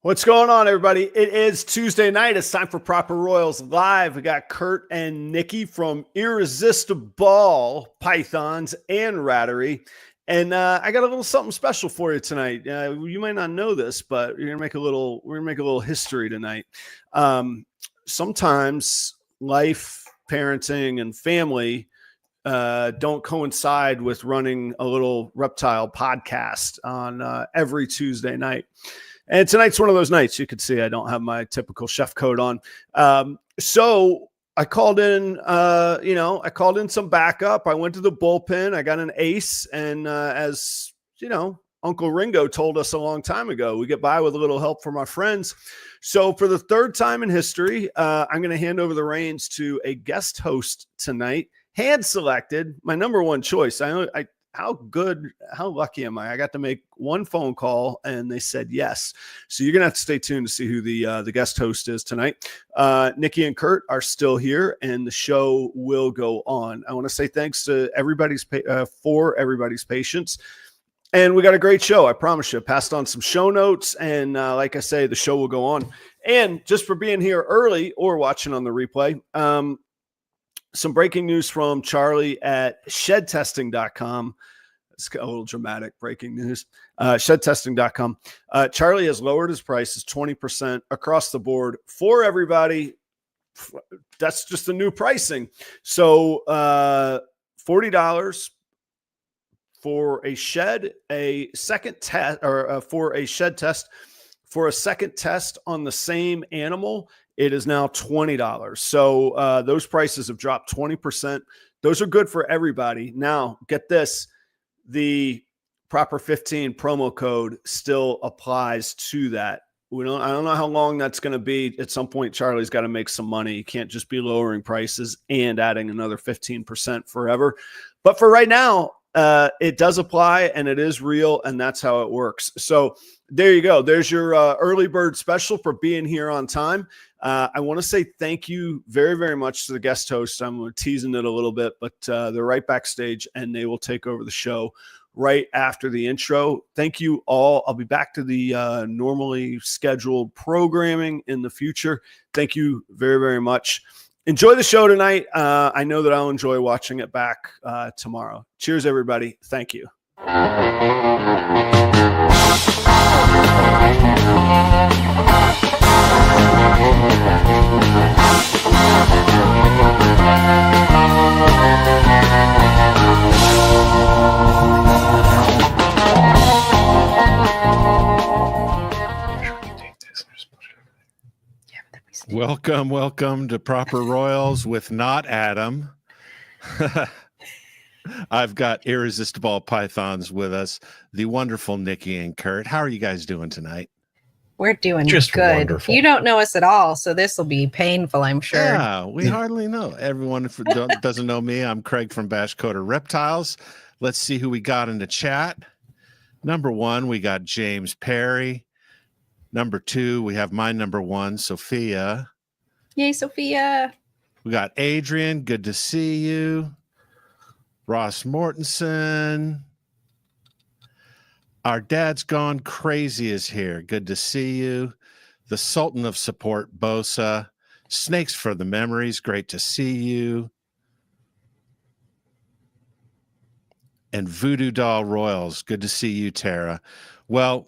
What's going on, everybody? It is Tuesday night. It's time for Proper Royals Live. We got Kurt and Nikki from IrresistiBall Pythons and Rattery. And I got a little something special for you tonight. You might not know this, but we're gonna make a little history tonight. Sometimes life, parenting, and family don't coincide with running a little reptile podcast on every Tuesday night. And tonight's one of those nights. You can see I don't have my typical chef coat on. So I called in, I called in some backup. I went to the bullpen. I got an ace. And as you know, Uncle Ringo told us a long time ago, we get by with a little help from our friends. So for the third time in history, I'm going to hand over the reins to a guest host tonight, hand selected, my number one choice. How lucky am I? I got to make one phone call and they said yes. So you're going to have to stay tuned to see who the guest host is tonight. Nikki and Kurt are still here and the show will go on. I want to say thanks to everybody's patience. And we got a great show. I promise you. Passed on some show notes. And like I say, the show will go on. And just for being here early or watching on the replay, some breaking news from Charlie at shedtesting.com. It's a little dramatic breaking news. Shedtesting.com. Charlie has lowered his prices 20% across the board for everybody. That's just the new pricing. So $40 for a shed, a second test, or for a shed test, for a second test on the same animal. It is now $20. So those prices have dropped 20%. Those are good for everybody. Now, get this. The Proper 15 promo code still applies to that. I don't know how long that's going to be. At some point, Charlie's got to make some money. You can't just be lowering prices and adding another 15% forever. But for right now, it does apply and it is real, and that's how it works. So there you go. There's your early bird special for being here on time. I want to say thank you very, very much to the guest host. I'm teasing it a little bit, but they're right backstage and they will take over the show right after the intro. Thank you all. I'll be back to the normally scheduled programming in the future. Thank you very, very much. Enjoy the show tonight. I know that I'll enjoy watching it back tomorrow. Cheers, everybody. Thank you. Welcome to Proper Royals with not Adam. I've got IrresistiBall Pythons with us, the wonderful Nikki and Kurt. How are you guys doing tonight? We're doing just good. Wonderful. You don't know us at all, so this will be painful, I'm sure. Yeah, we hardly know. Everyone doesn't know me. I'm Craig from Bash Coder Reptiles. Let's see who we got in the chat. Number one, we got James Perry. Number two, we have my number one, Sophia. Yay, Sophia. We got Adrian. Good to see you. Ross Mortensen. Our dad's gone crazy is here. Good to see you. The Sultan of Support, Bosa. Snakes for the Memories. Great to see you. And Voodoo Doll Royals. Good to see you, Tara. Well,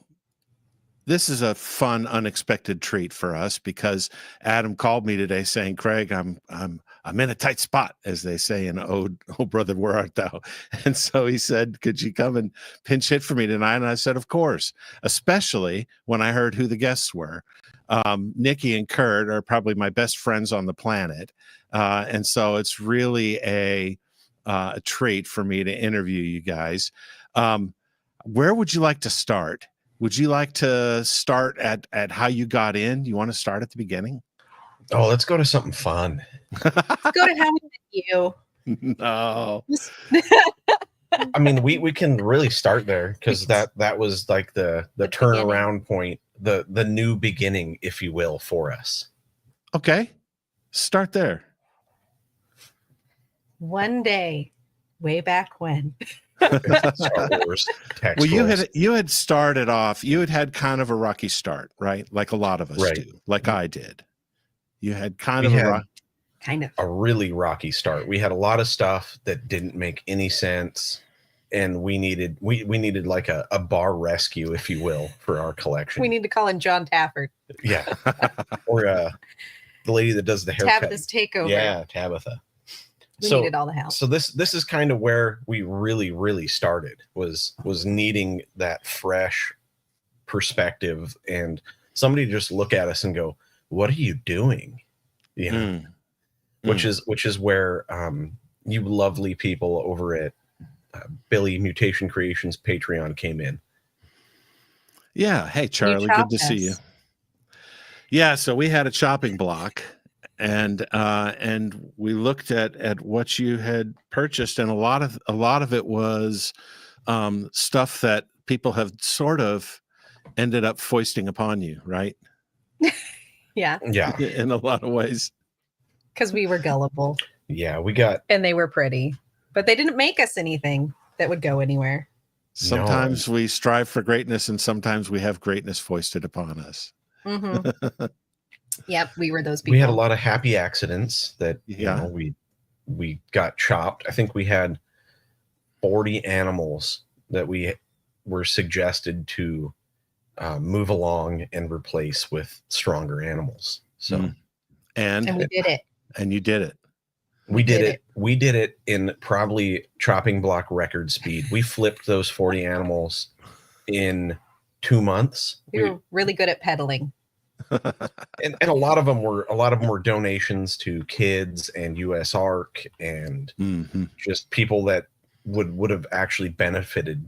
this is a fun, unexpected treat for us because Adam called me today saying, Craig, I'm in a tight spot, as they say in Oh Brother, Where Art Thou? And so he said, could you come and pinch hit for me tonight? And I said, of course, especially when I heard who the guests were. Nikki and Kurt are probably my best friends on the planet. And so it's really a treat for me to interview you guys. Where would you like to start? Would you like to start at how you got in? You want to start at the beginning? Oh, let's go to something fun. Let's go to how we met you. No. I mean, we can really start there because that was like the turnaround point, the new beginning, if you will, for us. Okay. Start there. One day, way back when. Star Wars text Well, rolls. you had started off. You had kind of a rocky start, right? Like a lot of us Right. do. Like I did. You had kind We of had a Kind of. a really rocky start. We had a lot of stuff that didn't make any sense, and we needed like a bar rescue, if you will, for our collection. We need to call in John Tafford. Yeah, or the lady that does the haircut. Tabitha's takeover. Yeah, Tabitha. We needed all the help. So this is kind of where we really started, was needing that fresh perspective and somebody to just look at us and go, "What are you doing?" You know, which is where you lovely people over at Billy Mutation Creations Patreon came in. Yeah. Hey, Charlie, good to see you. Yeah. So we had a chopping block, and we looked at what you had purchased, and a lot of it was stuff that people have sort of ended up foisting upon you, right? Yeah. Yeah. In a lot of ways. Because we were gullible. Yeah, we got. And they were pretty, but they didn't make us anything that would go anywhere. Sometimes we strive for greatness, and sometimes we have greatness foisted upon us. Mm-hmm. Yep, we were those people. We had a lot of happy accidents that Yeah. we got chopped. I think we had 40 animals that we were suggested to move along and replace with stronger animals. So and we did it. And you did it. We did it. We did it in probably chopping block record speed. We flipped those 40 animals in 2 months. We were really good at pedaling. And a lot of them were donations to kids and US Ark and just people that would have actually benefited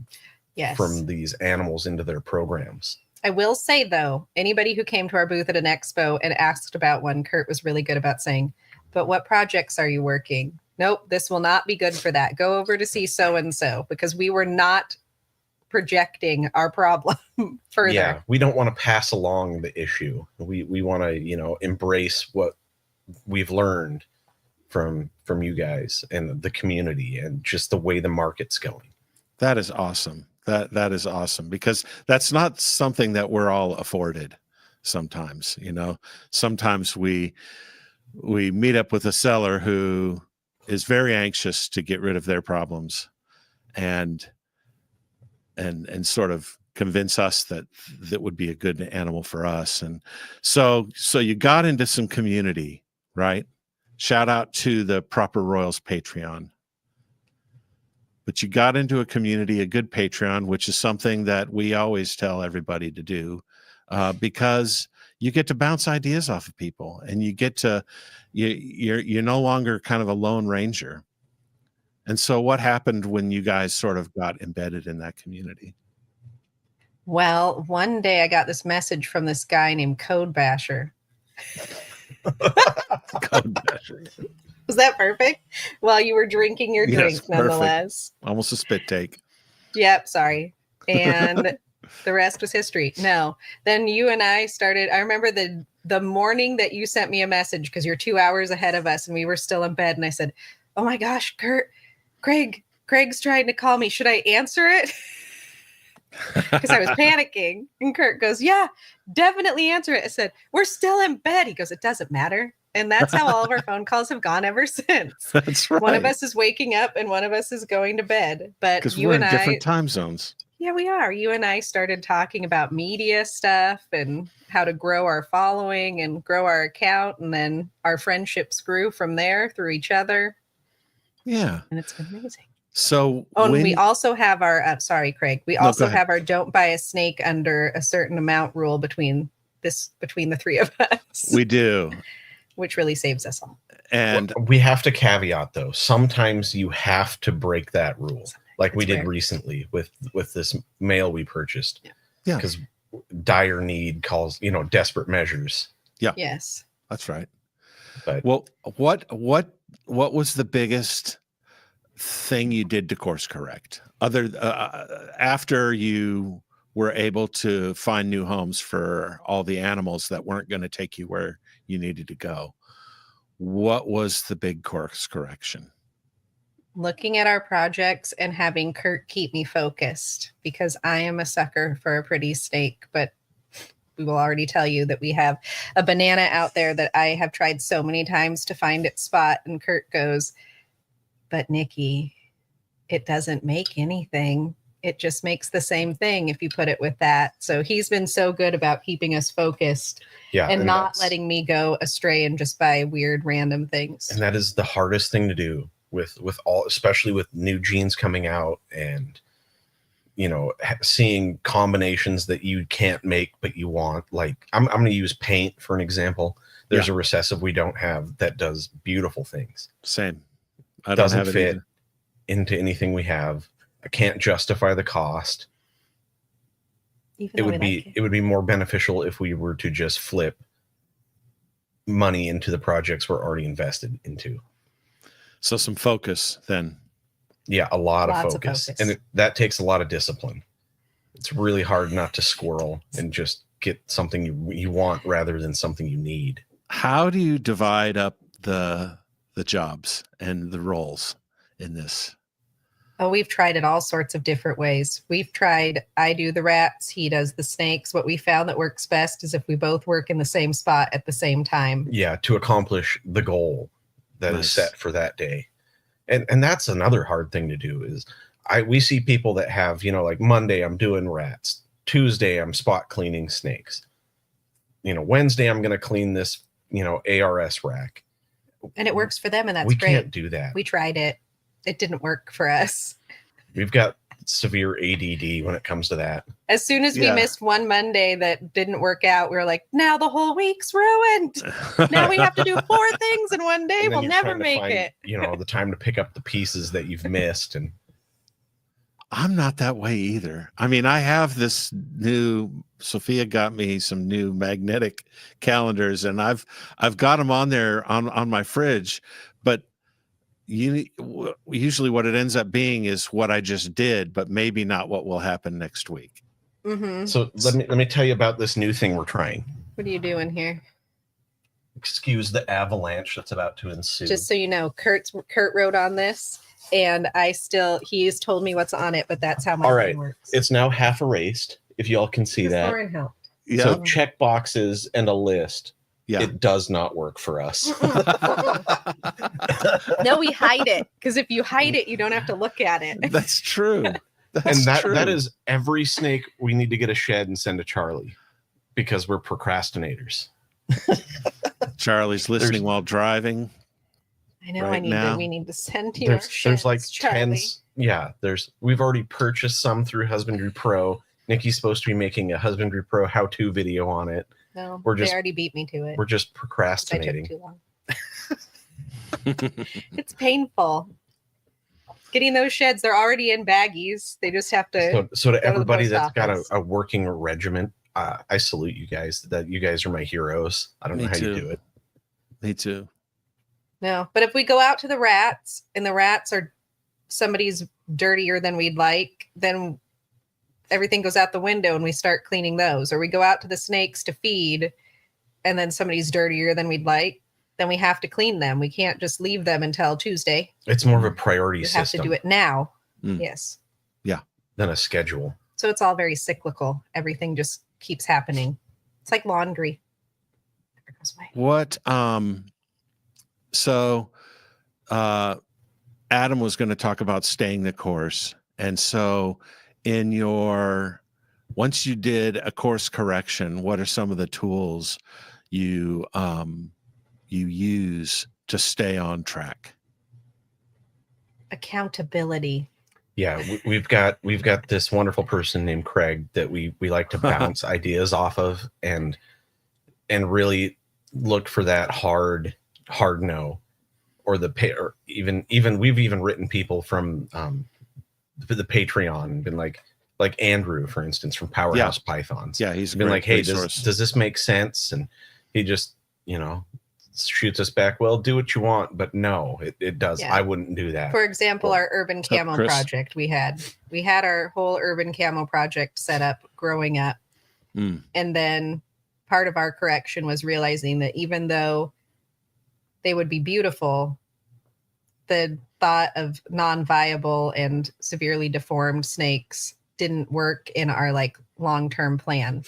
from these animals into their programs. I will say, though, anybody who came to our booth at an expo and asked about one, Kurt was really good about saying, "But what projects are you working? Nope, this will not be good for that. Go over to see so-and-so," because we were not projecting our problem further. Yeah, we don't want to pass along the issue. We want to, embrace what we've learned from you guys and the community and just the way the market's going. That is awesome. That is awesome, because that's not something that we're all afforded sometimes. Sometimes we meet up with a seller who is very anxious to get rid of their problems and sort of convince us that would be a good animal for us. And so you got into some community, right? Shout out to the properroyals Patreon. But you got into a community, a good Patreon, which is something that we always tell everybody to do, because you get to bounce ideas off of people, and you get to, you're no longer kind of a lone ranger. And so what happened when you guys sort of got embedded in that community? Well, one day I got this message from this guy named Code Basher. Code Basher. Was that perfect? While you were drinking your drink, nonetheless. Perfect. Almost a spit take. Yep, sorry. And the rest was history. No. Then you and I started. I remember the morning that you sent me a message, because you're 2 hours ahead of us and we were still in bed. And I said, "Oh my gosh, Craig's trying to call me. Should I answer it?" Because I was panicking. And Kurt goes, "Yeah, definitely answer it." I said, "We're still in bed." He goes, "It doesn't matter." And that's how all of our phone calls have gone ever since. That's right. One of us is waking up and one of us is going to bed. But because you we're and in different time zones. Yeah, we are. You and I started talking about media stuff and how to grow our following and grow our account. And then our friendships grew from there through each other. Yeah. And it's been amazing. So and we also have our, sorry, Craig, we also go have our don't buy a snake under a certain amount rule between the three of us. We do. Which really saves us all. And we have to caveat, though, sometimes you have to break that rule, like we did recently with this male we purchased. Yeah. Because dire need calls, desperate measures. Yeah. Yes. That's right. But well, what was the biggest thing you did to course correct after you were able to find new homes for all the animals that weren't going to take you where you needed to go? What was the big course correction? looking at our projects and having Kurt keep me focused, because I am a sucker for a pretty snake. But we will already tell you that we have a banana out there that I have tried so many times to find its spot. And Kurt goes, but Nikki, it doesn't make anything. It just makes the same thing if you put it with that. So he's been so good about keeping us focused, and not letting me go astray and just buy weird random things. And that is the hardest thing to do with all, especially with new genes coming out, and seeing combinations that you can't make but you want. Like I'm going to use paint for an example. There's a recessive we don't have that does beautiful things. Same. I don't have it fit either. into anything we have. I can't justify the cost. It would be more beneficial if we were to just flip money into the projects we're already invested into. So some focus then. Yeah, lots of focus. And that takes a lot of discipline. It's really hard not to squirrel and just get something you want rather than something you need. How do you divide up the jobs and the roles in this? Oh, we've tried it all sorts of different ways. I do the rats, he does the snakes. What we found that works best is if we both work in the same spot at the same time. Yeah, to accomplish the goal that is set for that day. And that's another hard thing to do is we see people that have, like Monday I'm doing rats, Tuesday I'm spot cleaning snakes. Wednesday I'm going to clean this, ARS rack. And it works for them, and that's great. We can't do that. We tried it. It didn't work for us. We've got severe ADD when it comes to that. As soon as we missed one Monday that didn't work out, we were like, now the whole week's ruined. Now we have to do 4 things in one day. We'll never make it. The time to pick up the pieces that you've missed. And I'm not that way either. I mean, I have this Sophia got me some new magnetic calendars, and I've got them on there on my fridge, but usually what it ends up being is what I just did, but maybe not what will happen next week. Mm-hmm. So let me tell you about this new thing we're trying. What are you doing here? Excuse the avalanche that's about to ensue. Just so you know, Kurt wrote on this, and he's told me what's on it, but that's how my thing works. It's now half erased, if y'all can see that. Lauren helped. Yeah. So check boxes and a list. Yeah. It does not work for us. No, we hide it, because if you hide it, you don't have to look at it. That's true. That is every snake we need to get a shed and send to Charlie, because we're procrastinators. Charlie's listening while driving. I know. We need to send you. There's like Charlie. 10. We've already purchased some through Husbandry Pro. Nikki's supposed to be making a Husbandry Pro how-to video on it. No, they already beat me to it. We're just procrastinating. I took too long. It's painful. Getting those sheds, they're already in baggies. They just have to. So to everybody that's got a working regiment, I salute you guys. That you guys are my heroes. I don't know how you do it. Me too. No, but if we go out to the rats and the rats are somebody's dirtier than we'd like, then everything goes out the window and we start cleaning those. Or we go out to the snakes to feed and then somebody's dirtier than we'd like, then we have to clean them. We can't just leave them until Tuesday. It's more of a priority system. You have to do it now. Mm. Yes. Yeah. Than a schedule. So it's all very cyclical. Everything just keeps happening. It's like laundry. Never goes away. What, so Adam was going to talk about staying the course. And so once you did a course correction, what are some of the tools you use to stay on track? Accountability. Yeah, we've got this wonderful person named Craig that we like to bounce ideas off of and really look for that hard no, or even we've even written people from the Patreon and been like Andrew, for instance, from Powerhouse Pythons. Yeah, he's been like, hey, does this make sense? And he just shoots us back, well, do what you want, but no, it does. I wouldn't do that. For example, our urban camo project, we had our whole urban camo project set up growing up. And then part of our correction was realizing that even though they would be beautiful, the thought of non-viable and severely deformed snakes didn't work in our like long-term plan.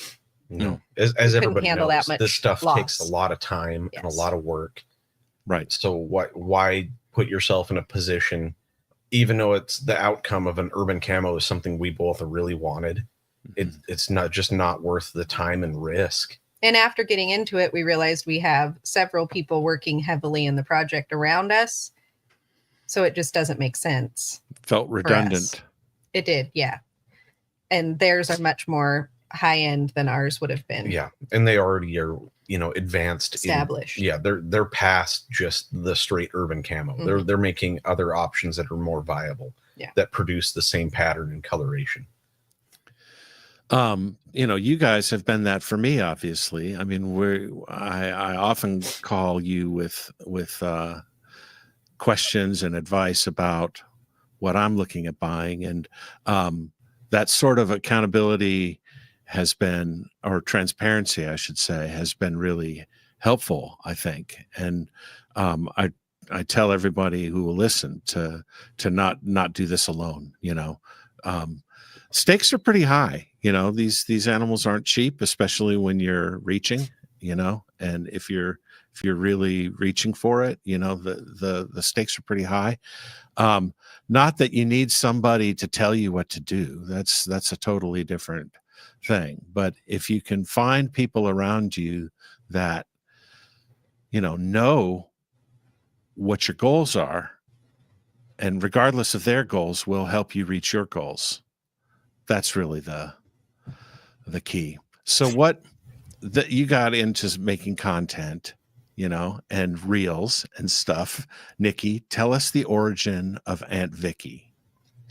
No, as everybody handle knows, that much this stuff loss. takes a lot of time and a lot of work. Right. So why put yourself in a position, even though it's the outcome of an urban camo is something we both really wanted, it's not worth the time and risk. And after getting into it, we realized we have several people working heavily in the project around us. So it just doesn't make sense. Felt redundant. It did, yeah. And theirs are much more high end than ours would have been. Yeah, and they already are, advanced, established. They're past just the straight urban camo. Mm-hmm. They're making other options that are more viable. Yeah. That produce the same pattern and coloration. You guys have been that for me, obviously. I mean, I often call you with questions and advice about what I'm looking at buying, and that sort of accountability has been, or transparency, I should say, has been really helpful, I think. And I tell everybody who will listen to not do this alone. Stakes are pretty high. These animals aren't cheap, especially when you're reaching. And if you're really reaching for it, the stakes are pretty high. Not that you need somebody to tell you what to do. That's a totally different thing. But if you can find people around you that know what your goals are, and regardless of their goals, will help you reach your goals, that's really the key. So what that you got into making content, and reels and stuff. Nikki, tell us the origin of Aunt Vicky.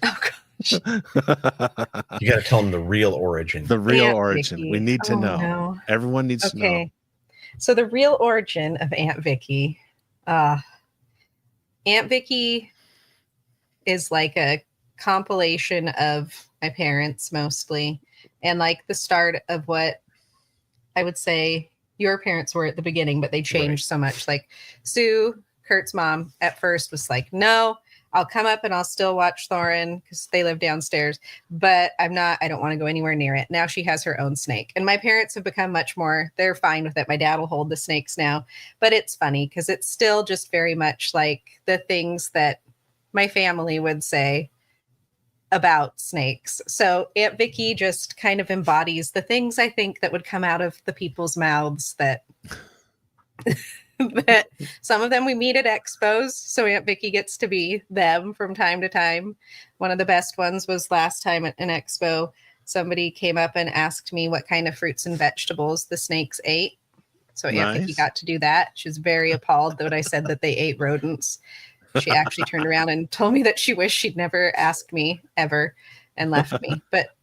Oh gosh. You got to tell them the real origin. The real Aunt origin. Vicky. We need to know. No. Everyone needs to know. So the real origin of Aunt Vicky. Aunt Vicky is like a compilation of my parents mostly, and like the start of what I would say your parents were at the beginning, but they changed so much. Like Sue, Kurt's mom, at first was like, no, I'll come up and I'll still watch Thorin because they live downstairs, but I don't want to go anywhere near it. Now she has her own snake. And my parents have become much more, they're fine with it. My dad will hold the snakes now, but it's funny because it's still just very much like the things that my family would say about snakes. So Aunt Vicky just kind of embodies the things I think that would come out of the people's mouths that that some of them we meet at expos. So Aunt Vicky gets to be them from time to time. One of the best ones was last time at an expo. Somebody came up and asked me what kind of fruits and vegetables the snakes ate. So Aunt Vicky got to do that. She was very appalled that I said that they ate rodents. She actually turned around and told me that she wished she'd never asked me ever and left me. But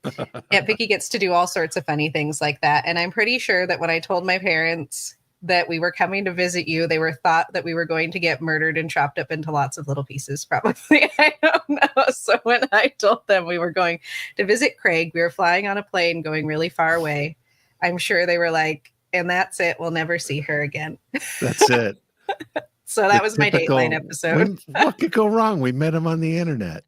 Aunt Vicky gets to do all sorts of funny things like that. And I'm pretty sure that when I told my parents that we were coming to visit you, they thought that we were going to get murdered and chopped up into lots of little pieces, probably. I don't know. So when I told them we were going to visit Craig, we were flying on a plane going really far away. I'm sure they were like, and that's it. We'll never see her again. That's it. So that was my Dateline episode. What could go wrong? We met him on the internet.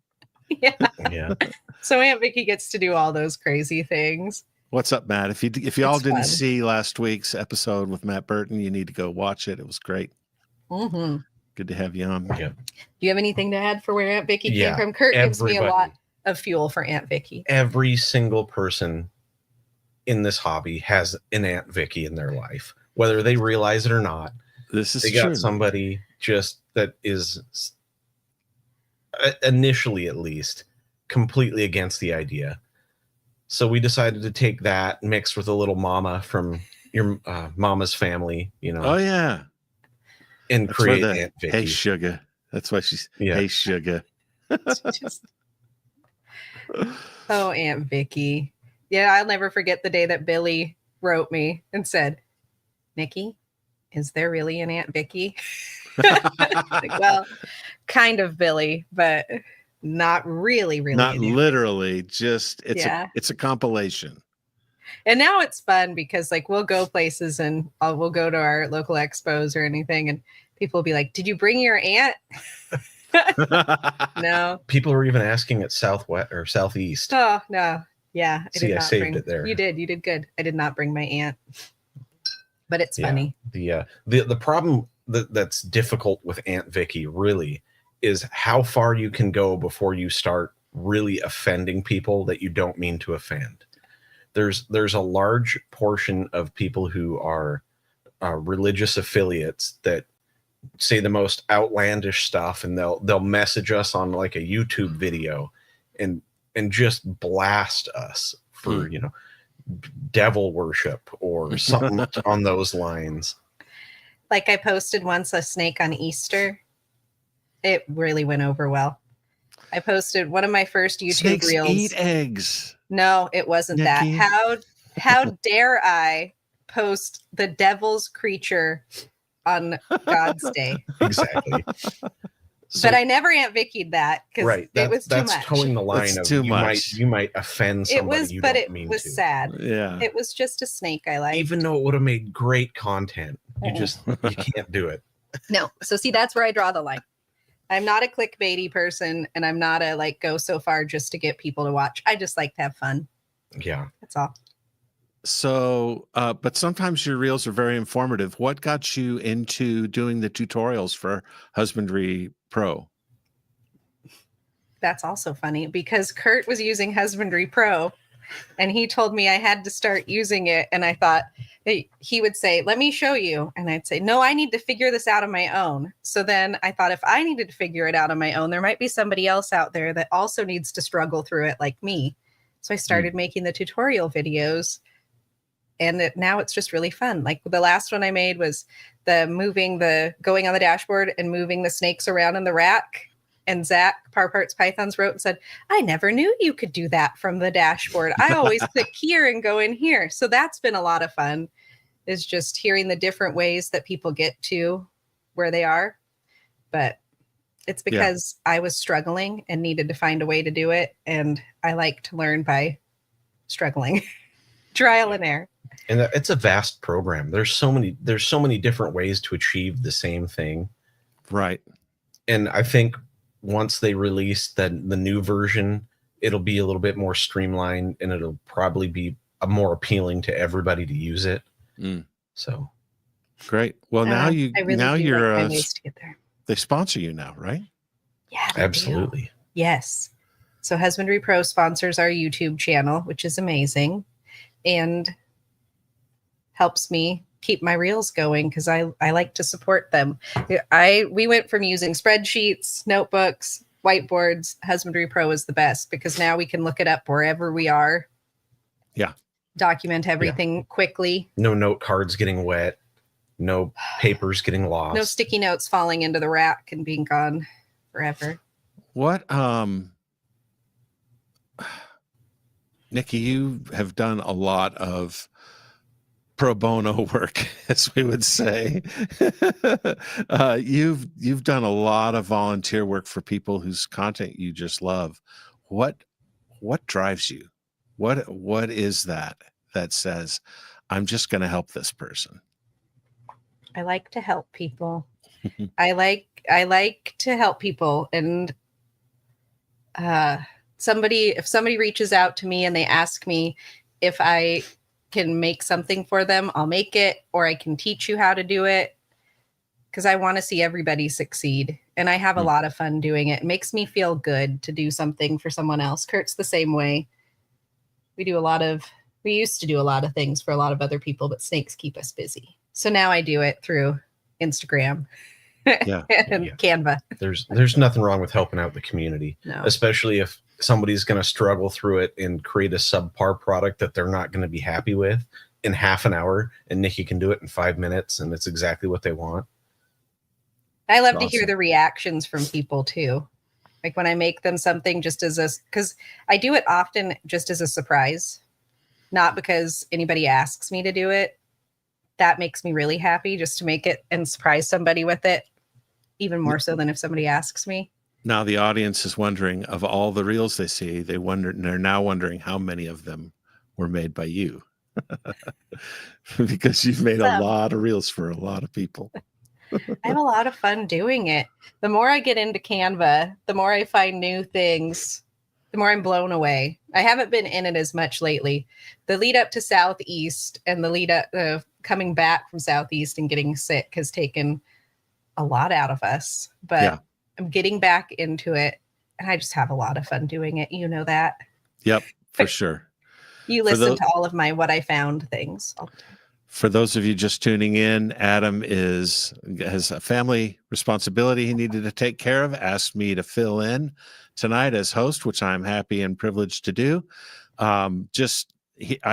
Yeah. So Aunt Vicky gets to do all those crazy things. What's up, Matt? If you all didn't see last week's episode with Matt Burton, you need to go watch it. It was great. Mm-hmm. Good to have you on. Yeah. Do you have anything to add for where Aunt Vicky came from? Kurt gives me a lot of fuel for Aunt Vicky. Every single person in this hobby has an Aunt Vicky in their life, whether they realize it or not. This is they true. Got somebody just that is initially, at least, completely against the idea. So we decided to take that mixed with a little mama from your mama's family, Oh yeah, and that's create Aunt Vicky. Hey sugar. That's why she's hey sugar. Oh, Aunt Vicky. Yeah, I'll never forget the day that Billy wrote me and said, Nikki, is there really an Aunt Vicky? Like, well, kind of Billy, but not really. Not literally, just it's a compilation. And now it's fun because like we'll go places and we'll go to our local expos or anything and people will be like, did you bring your aunt? No. People were even asking at Southwest or Southeast. Oh, no. Yeah. See, I saved it there. You did good. I did not bring my aunt. But it's Yeah. funny. The problem that's difficult with Aunt Vicky really is how far you can go before you start really offending people that you don't mean to offend. There's a large portion of people who are religious affiliates that say the most outlandish stuff, and they'll message us on like a YouTube video and just blast us for devil worship or something on those lines. Like I posted once a snake on Easter. It really went over well. I posted one of my first YouTube Snakes reels. eat eggs. No, it wasn't Nikki. that. How dare I post the devil's creature on God's Day? Exactly. So, but I never Aunt Vicky'd that because it was too that's much. towing the line That's of too you much. might offend somebody. It was sad. Yeah. It was just a snake I liked. Even though it would have made great content, you can't do it. No. So see, that's where I draw the line. I'm not a clickbaity person, and I'm not a go so far just to get people to watch. I just like to have fun. Yeah. That's all. So, but sometimes your reels are very informative. What got you into doing the tutorials for Husbandry Pro? That's also funny because Kurt was using Husbandry Pro and he told me I had to start using it. And I thought he would say, let me show you. And I'd say, no, I need to figure this out on my own. So then I thought if I needed to figure it out on my own, there might be somebody else out there that also needs to struggle through it like me. So I started making the tutorial videos. And now it's just really fun. Like the last one I made was going on the dashboard and moving the snakes around in the rack. And Zach, Parparts Pythons, wrote and said, I never knew you could do that from the dashboard. I always click here and go in here. So that's been a lot of fun, is just hearing the different ways that people get to where they are. But it's because I was struggling and needed to find a way to do it. And I like to learn by struggling, trial and error. And it's a vast program. There's so many different ways to achieve the same thing. Right. And I think once they release the new version, it'll be a little bit more streamlined and it'll probably be more appealing to everybody to use it. So great. Well, you're ways to get there. They sponsor you now, right? Yeah, absolutely. Do. Yes. So Husbandry Pro sponsors our YouTube channel, which is amazing, and helps me keep my reels going because I like to support them. We went from using spreadsheets, notebooks, whiteboards. Husbandry Pro is the best because now we can look it up wherever we are. Yeah. Document everything quickly. No note cards getting wet. No papers getting lost. No sticky notes falling into the rack and being gone forever. What, Nikki, you have done a lot of pro bono work, as we would say. You've done a lot of volunteer work for people whose content you just love. What drives you? What is that says, I'm just going to help this person? I like to help people. I like to help people. And if somebody reaches out to me and they ask me if I can make something for them, I'll make it, or I can teach you how to do it, because I want to see everybody succeed. And I have a lot of fun doing it. It makes me feel good to do something for someone else. Kurt's the same way. We used to do a lot of things for a lot of other people, but snakes keep us busy. So now I do it through Instagram and Canva. There's nothing wrong with helping out the community, no. Especially if somebody's going to struggle through it and create a subpar product that they're not going to be happy with in half an hour, and Nikki can do it in 5 minutes, and it's exactly what they want. I love to hear the reactions from people too. Like when I make them something because I do it often just as a surprise, not because anybody asks me to do it. That makes me really happy just to make it and surprise somebody with it, even more so than if somebody asks me. Now the audience is wondering, of all the reels they see, they're now wondering how many of them were made by you. Because you've made a lot of reels for a lot of people. I have a lot of fun doing it. The more I get into Canva, the more I find new things, the more I'm blown away. I haven't been in it as much lately. The lead up to Southeast and the lead up coming back from Southeast and getting sick has taken a lot out of us, but Yeah. I'm getting back into it and I just have a lot of fun doing it. You know that. Yep, for sure. You listen to all of my what I found things all the time. For those of you just tuning in, Adam has a family responsibility he needed to take care of, asked me to fill in tonight as host, which I'm happy and privileged to do. I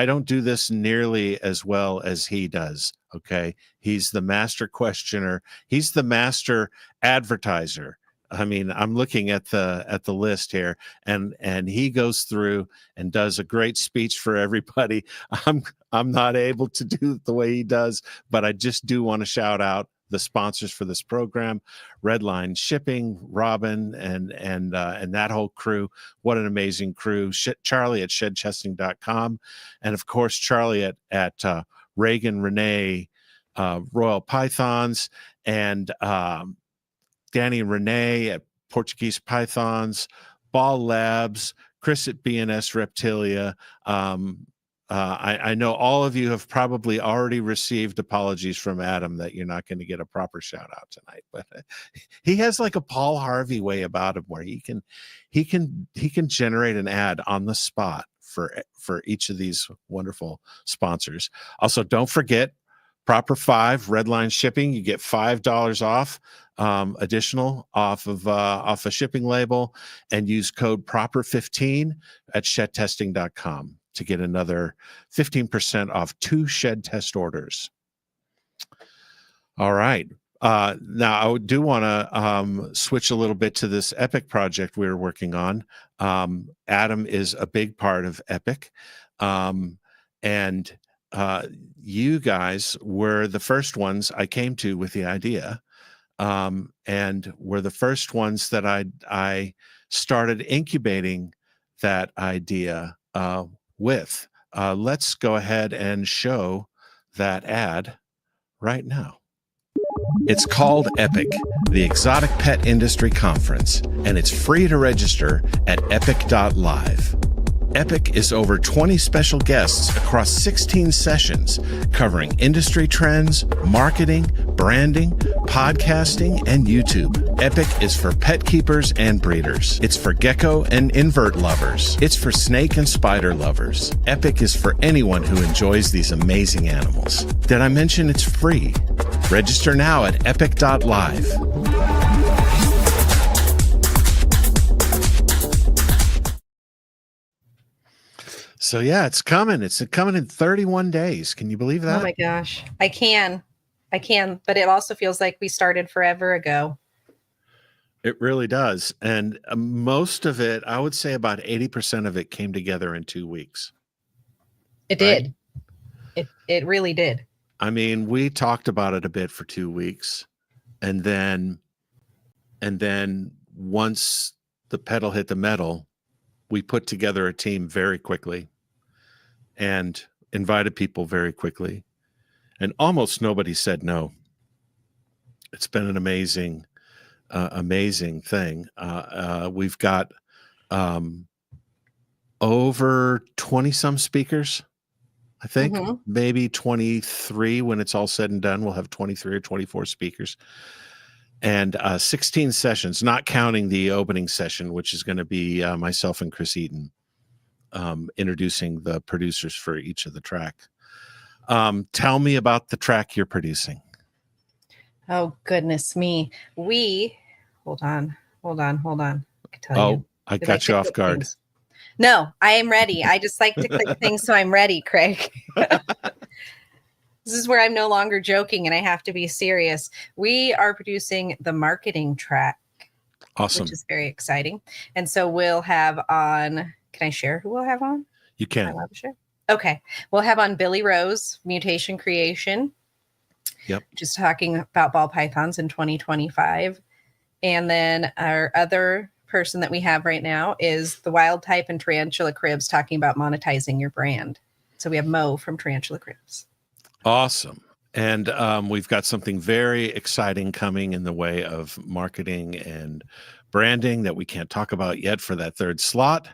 don't do this nearly as well as he does. Okay. He's the master questioner. He's the master advertiser. I mean, I'm looking at the list here, and he goes through and does a great speech for everybody. I'm not able to do it the way he does, but I just do want to shout out the sponsors for this program: Redline Shipping, Robin, and that whole crew. What an amazing crew! Charlie at shedtesting.com, and of course Charlie at Reagan Renee Royal Pythons, and Danny and Renee at Portuguese Pythons, Ball Labs, Chris at BNS Reptilia. I know all of you have probably already received apologies from Adam that you're not going to get a proper shout out tonight, but he has like a Paul Harvey way about him where he can generate an ad on the spot for each of these wonderful sponsors. Also, don't forget Proper 5 Redline Shipping. You get $5 off additional off a shipping label, and use code proper15 at shedtesting.com to get another 15% off 2 shed test orders. All right. Now I do want to switch a little bit to this Epic project we're working on. Adam is a big part of Epic. And you guys were the first ones I came to with the idea, and were the first ones that I started incubating that idea with. Let's go ahead and show that ad right now. It's called Epic, the Exotic Pet Industry Conference, and it's free to register at epic.live. Epic is over 20 special guests across 16 sessions covering industry trends, marketing, branding, podcasting, and YouTube. Epic is for pet keepers and breeders. It's for gecko and invert lovers. It's for snake and spider lovers. Epic is for anyone who enjoys these amazing animals. Did I mention it's free? Register now at epic.live. So yeah, it's coming. It's coming in 31 days. Can you believe that? Oh my gosh. I can, but it also feels like we started forever ago. It really does. And most of it, I would say about 80% of it came together in 2 weeks. It did. It really did. I mean, we talked about it a bit for 2 weeks. And then once the pedal hit the metal, we put together a team very quickly and invited people very quickly, and almost nobody said no. It's been an amazing thing. We've got over 20 some speakers, I think. Maybe 23 when it's all said and done. We'll have 23 or 24 speakers, and 16 sessions, not counting the opening session, which is going to be myself and Chris Eaton introducing the producers for each of the track. Tell me about the track you're producing. Oh, goodness me. Hold on. I can tell you. I got you off guard. Things. No, I am ready. I just like to click things so I'm ready, Craig. This is where I'm no longer joking and I have to be serious. We are producing the marketing track. Awesome. Which is very exciting. And so we'll have on, can I share who we'll have on? You can. Am I allowed to share? Okay. We'll have on Billy Rose, Mutation Creation. Yep. Just talking about ball pythons in 2025. And then our other person that we have right now is the Wild Type and Tarantula Cribs talking about monetizing your brand. So we have Mo from Tarantula Cribs. Awesome. And we've got something very exciting coming in the way of marketing and branding that we can't talk about yet for that third slot.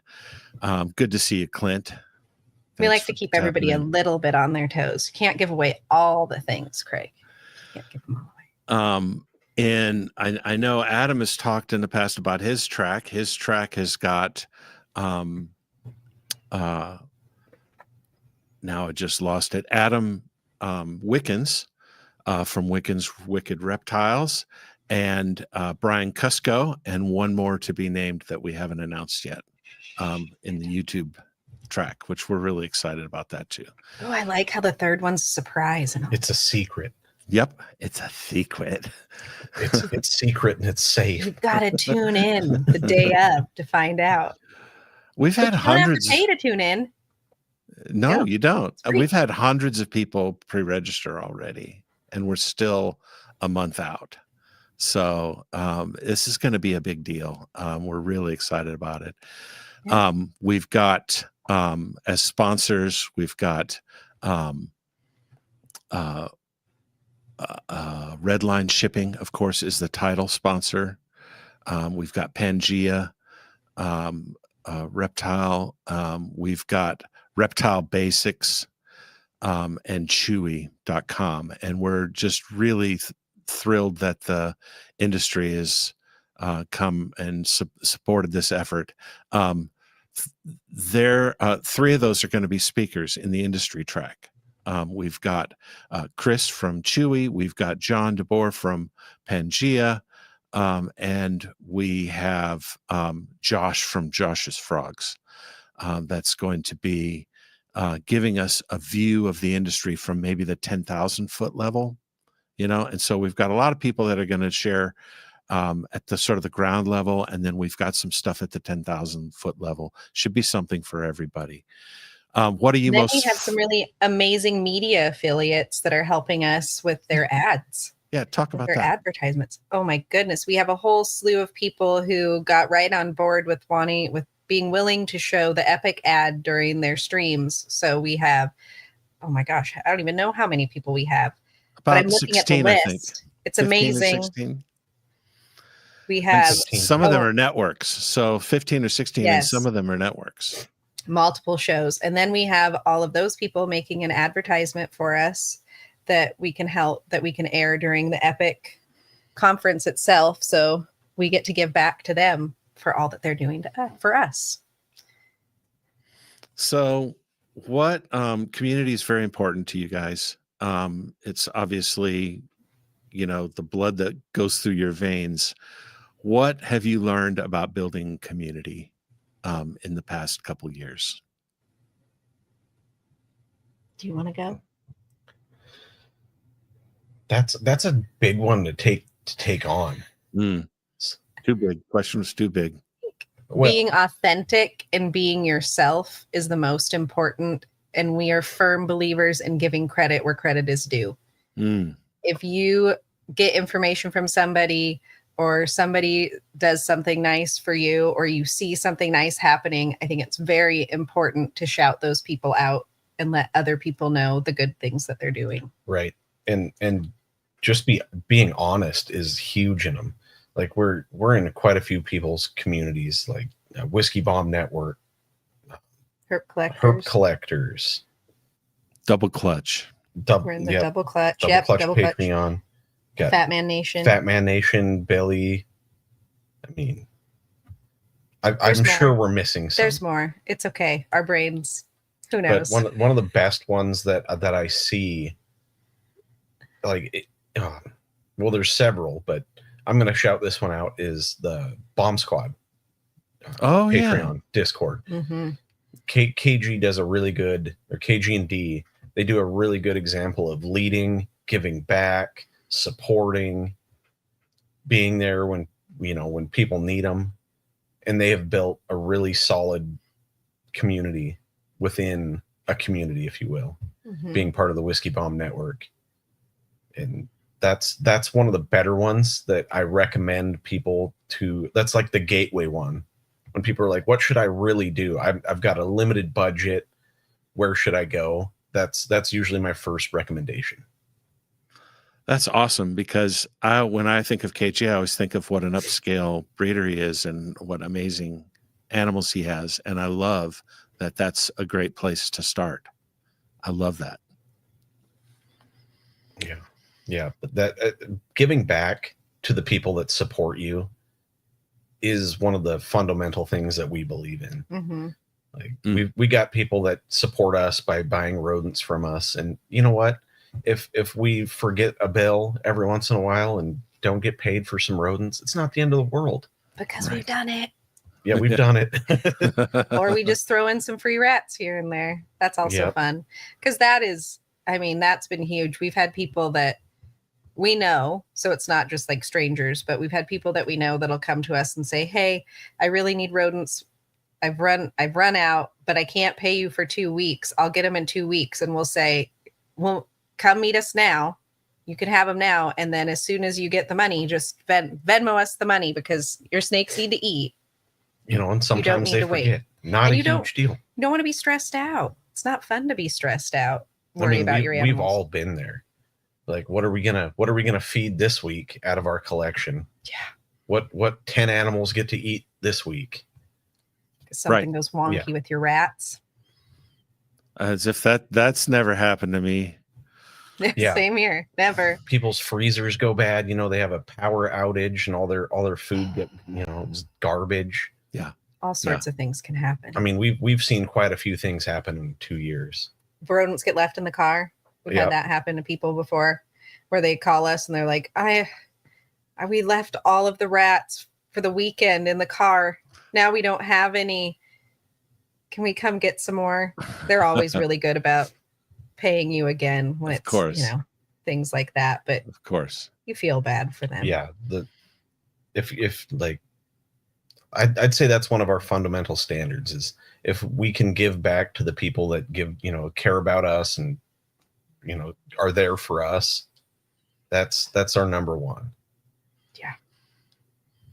Good to see you, Clint. We Thanks like to for keep everybody a tapping in. little bit on their toes. You can't give away all the things, Craig. You can't give them all away. And I know Adam has talked in the past about his track. His track has got, now I just lost it. Adam Wickens from Wickens Wicked Reptiles, and Brian Cusco, and one more to be named that we haven't announced yet in the YouTube track, which we're really excited about that too. Oh, I like how the third one's a surprise. And It's a secret. Yep, it's a secret. It's secret and it's safe. you've got to tune in the day of to find out. We've had You don't have hundreds. to pay to tune in. No, you don't. free. We've had hundreds of people pre-register already, and we're still a month out. So this is going to be a big deal. We're really excited about it. Yeah. We've got as sponsors, we've got Redline Shipping, of course, is the title sponsor. We've got Pangea, Reptile. We've got Reptile Basics and Chewy.com. And we're just really thrilled that the industry has come and supported this effort. Three of those are going to be speakers in the industry track. We've got Chris from Chewy, we've got John DeBoer from Pangea, and we have Josh from Josh's Frogs. That's going to be giving us a view of the industry from maybe the 10,000 foot level, and so we've got a lot of people that are going to share at the sort of the ground level, and then we've got some stuff at the 10,000 foot level. Should be something for everybody. What are you Then most? we have some really amazing media affiliates that are helping us with their ads. Yeah, talk about Their that. advertisements. Oh my goodness. We have a whole slew of people who got right on board with being willing to show the Epic ad during their streams. So we have, oh my gosh, I don't even know how many people we have. But About I'm looking 16, at the I list. think. It's 15 or amazing. 16. We have Some of them are networks. So 15 or 16, and Yes. some of them are networks. multiple shows. And then we have all of those people making an advertisement for us that we can air during the Epic conference itself. So we get to give back to them for all that they're doing for us. So what community is very important to you guys? It's obviously, the blood that goes through your veins. What have you learned about building community in the past couple years? Do you want to go? That's a big one to take on. Too big. Question was too big. Well, Being authentic and being yourself is the most important. And we are firm believers in giving credit where credit is due. If you get information from somebody, or somebody does something nice for you, or you see something nice happening, I think it's very important to shout those people out and let other people know the good things that they're doing. right. And just being honest is huge in them. Like we're in quite a few people's communities, like Whiskey Bomb Network, Herb Collectors, Double Clutch. We're in the Double Clutch. Double Clutch Patreon. Got Fat Man Nation. Billy. I mean, I'm sure we're missing some. There's more. It's okay. Our brains, who knows? But one of the best ones that I see, well, there's several, but I'm going to shout this one out, is the Bomb Squad. Patreon, Discord. Mm-hmm. KG does a really good, or KG and D, they do a really good example of leading, giving back, supporting, being there when people need them. And they have built a really solid community within a community, if you will, being part of the Whiskey Bomb Network. And that's one of the better ones that I recommend people to. That's like the gateway one. When people are like, what should I really do? I've got a limited budget. Where should I go? That's usually my first recommendation. That's awesome, because when I think of KJ, I always think of what an upscale breeder he is and what amazing animals he has. And I love that that's a great place to start. I love that. Yeah. Yeah. But that giving back to the people that support you is one of the fundamental things that we believe in. Mm-hmm. Like we got people that support us by buying rodents from us. And you know what? If we forget a bill every once in a while and don't get paid for some rodents, it's not the end of the world. Because we've done it. Yeah, we've done it. Or we just throw in some free rats here and there. That's also fun. Because that's been huge. We've had people that we know, so it's not just like strangers, but we've had people that we know that'll come to us and say, hey, I really need rodents. I've run out, but I can't pay you for 2 weeks. I'll get them in 2 weeks. And we'll say, well, come meet us now. You can have them now. And then as soon as you get the money, just Venmo us the money, because your snakes need to eat. And sometimes they forget. Not a huge deal. You don't want to be stressed out. It's not fun to be stressed out. Worry about your animals. We've all been there. Like, what are we gonna feed this week out of our collection? Yeah. What 10 animals get to eat this week? Something goes wonky with your rats. As if that's never happened to me. Yeah. Same here. Never. People's freezers go bad. They have a power outage and all their food get it's garbage. Yeah. All sorts of things can happen. I mean, we've seen quite a few things happen in 2 years. Rodents get left in the car. We've had that happen to people before, where they call us and they're like, we left all of the rats for the weekend in the car. Now we don't have any. Can we come get some more? They're always really good about paying you again when it's, things like that. But of course, you feel bad for them. Yeah. If like, I'd say that's one of our fundamental standards is if we can give back to the people that care about us and, are there for us. That's our number one. Yeah.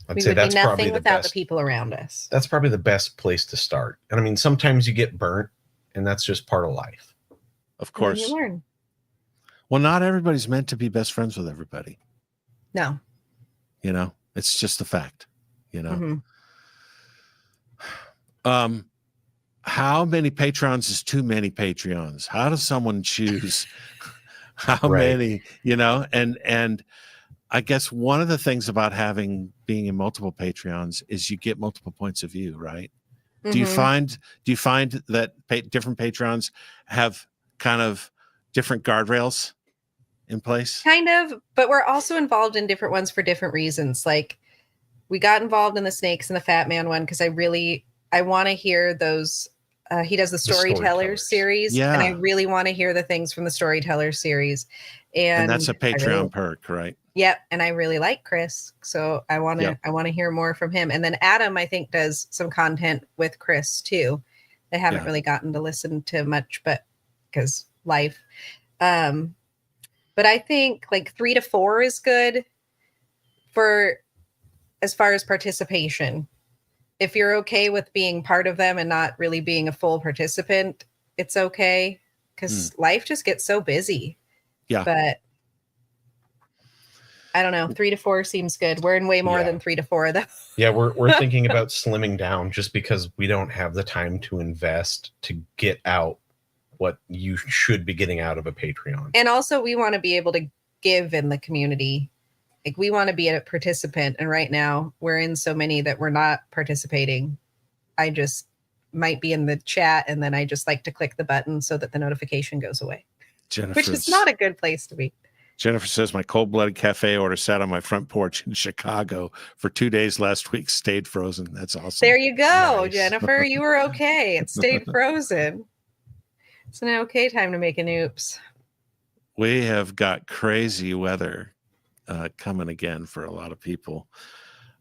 I'd say that's probably without the people around us. That's probably the best place to start. And I mean, sometimes you get burnt, and that's just part of life. Of course. You learn. Well, not everybody's meant to be best friends with everybody. No. It's just a fact, Mm-hmm. How many patrons is too many Patreons? How does someone choose how many, and I guess one of the things about being in multiple Patreons is you get multiple points of view, right? Mm-hmm. Do you find that different patrons have kind of different guardrails in place? Kind of, but we're also involved in different ones for different reasons. Like, we got involved in the snakes and the Fat Man one because I want to hear those. He does the Storytellers series, and I really want to hear the things from the Storytellers series. And that's a Patreon perk, right? Yep, and I really like Chris, so I want to hear more from him. And then Adam, I think, does some content with Chris too. I haven't really gotten to listen to much, but because life. But I think like 3 to 4 is good for as far as participation. If you're okay with being part of them and not really being a full participant, it's okay, because life just gets so busy. Yeah. But I don't know. 3 to 4 seems good. We're in way more than 3 to 4 though. Yeah, we're thinking about slimming down just because we don't have the time to invest to get out what you should be getting out of a Patreon. And also we want to be able to give in the community. Like, we want to be a participant. And right now we're in so many that we're not participating. I just might be in the chat, and then I just like to click the button so that the notification goes away. Which is not a good place to be. Jennifer says, my cold-blooded cafe order sat on my front porch in Chicago for 2 days last week, stayed frozen. That's awesome. There you go, nice. Jennifer. You were okay. It stayed frozen. It's an okay time to make an oops. We have got crazy weather coming again for a lot of people.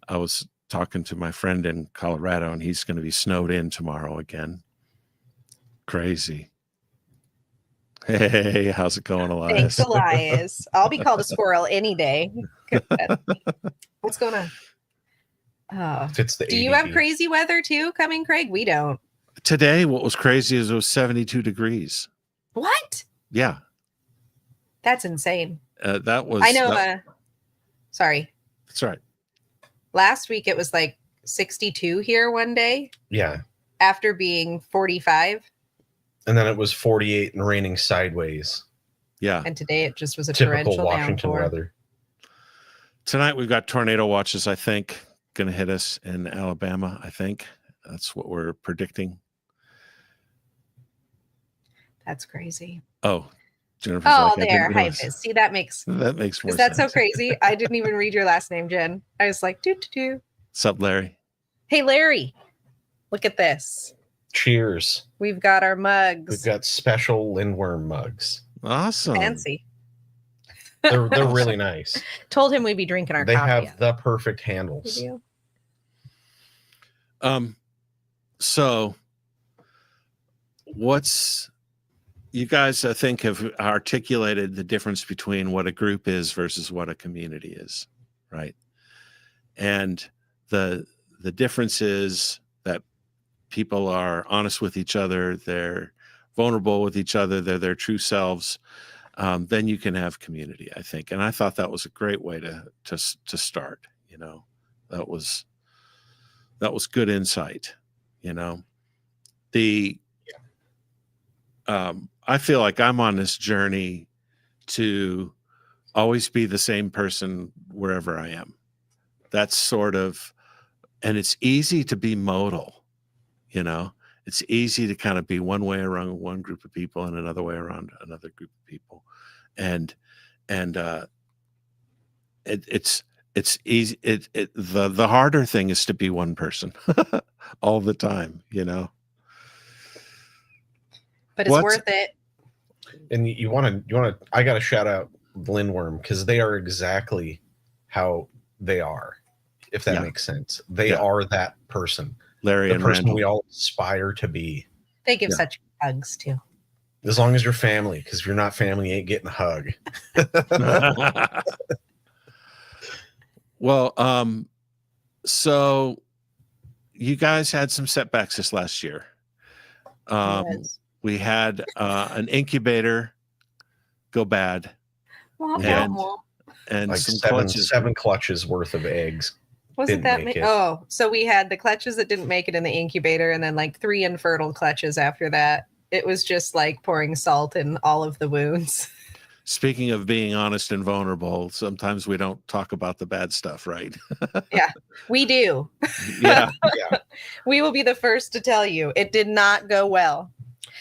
I was talking to my friend in Colorado, and he's going to be snowed in tomorrow again. Crazy. Hey, how's it going, Elias? Thanks, Elias. I'll be called a squirrel any day. What's going on? Do you have crazy weather too coming, Craig? We don't. Today, what was crazy is it was 72 degrees. What? Yeah. That's insane. That was. I know. Sorry. That's right. Last week it was like 62 here one day. Yeah. After being 45. And then it was 48 and raining sideways. Yeah. And today it just was a Typical torrential Washington downpour. weather. Tonight we've got tornado watches, I think, going to hit us in Alabama. I think that's what we're predicting. That's crazy. Oh, Jennifer's Oh, like, there. Hype is. See, that makes more is sense. that so crazy? I didn't even read your last name, Jen. I was like, doo. Sup, Larry? Hey, Larry, look at this. Cheers. We've got our mugs. We've got special Lindworm mugs. Awesome. Fancy. They're really nice. Told him we'd be drinking our They coffee. have the perfect handles. So what's you guys, I think, have articulated the difference between what a group is versus what a community is, right? And the difference is that people are honest with each other, they're vulnerable with each other, they're their true selves. Then you can have community, I think. And I thought that was a great way to start. You know, that was good insight. You know, I feel like I'm on this journey to always be the same person wherever I am. That's sort of, and it's easy to be modal, you know, it's easy to kind of be one way around one group of people and another way around another group of people. And it's easy. The harder thing is to be one person all the time, you know. But it's worth it. And you want to, I got to shout out Lindworm because they are exactly how they are, if that makes sense. They are that person. Larry the and person Randall. we all aspire to be. They give such hugs too. As long as you're family, because if you're not family, you ain't getting a hug. Well, so you guys had some setbacks this last year. We had an incubator go bad, and like some seven clutches worth of eggs. Wasn't that so we had the clutches that didn't make it in the incubator, and then like 3 infertile clutches after that. It was just like pouring salt in all of the wounds. Speaking of being honest and vulnerable, sometimes we don't talk about the bad stuff, right? Yeah, we do. Yeah. We will be the first to tell you it did not go well.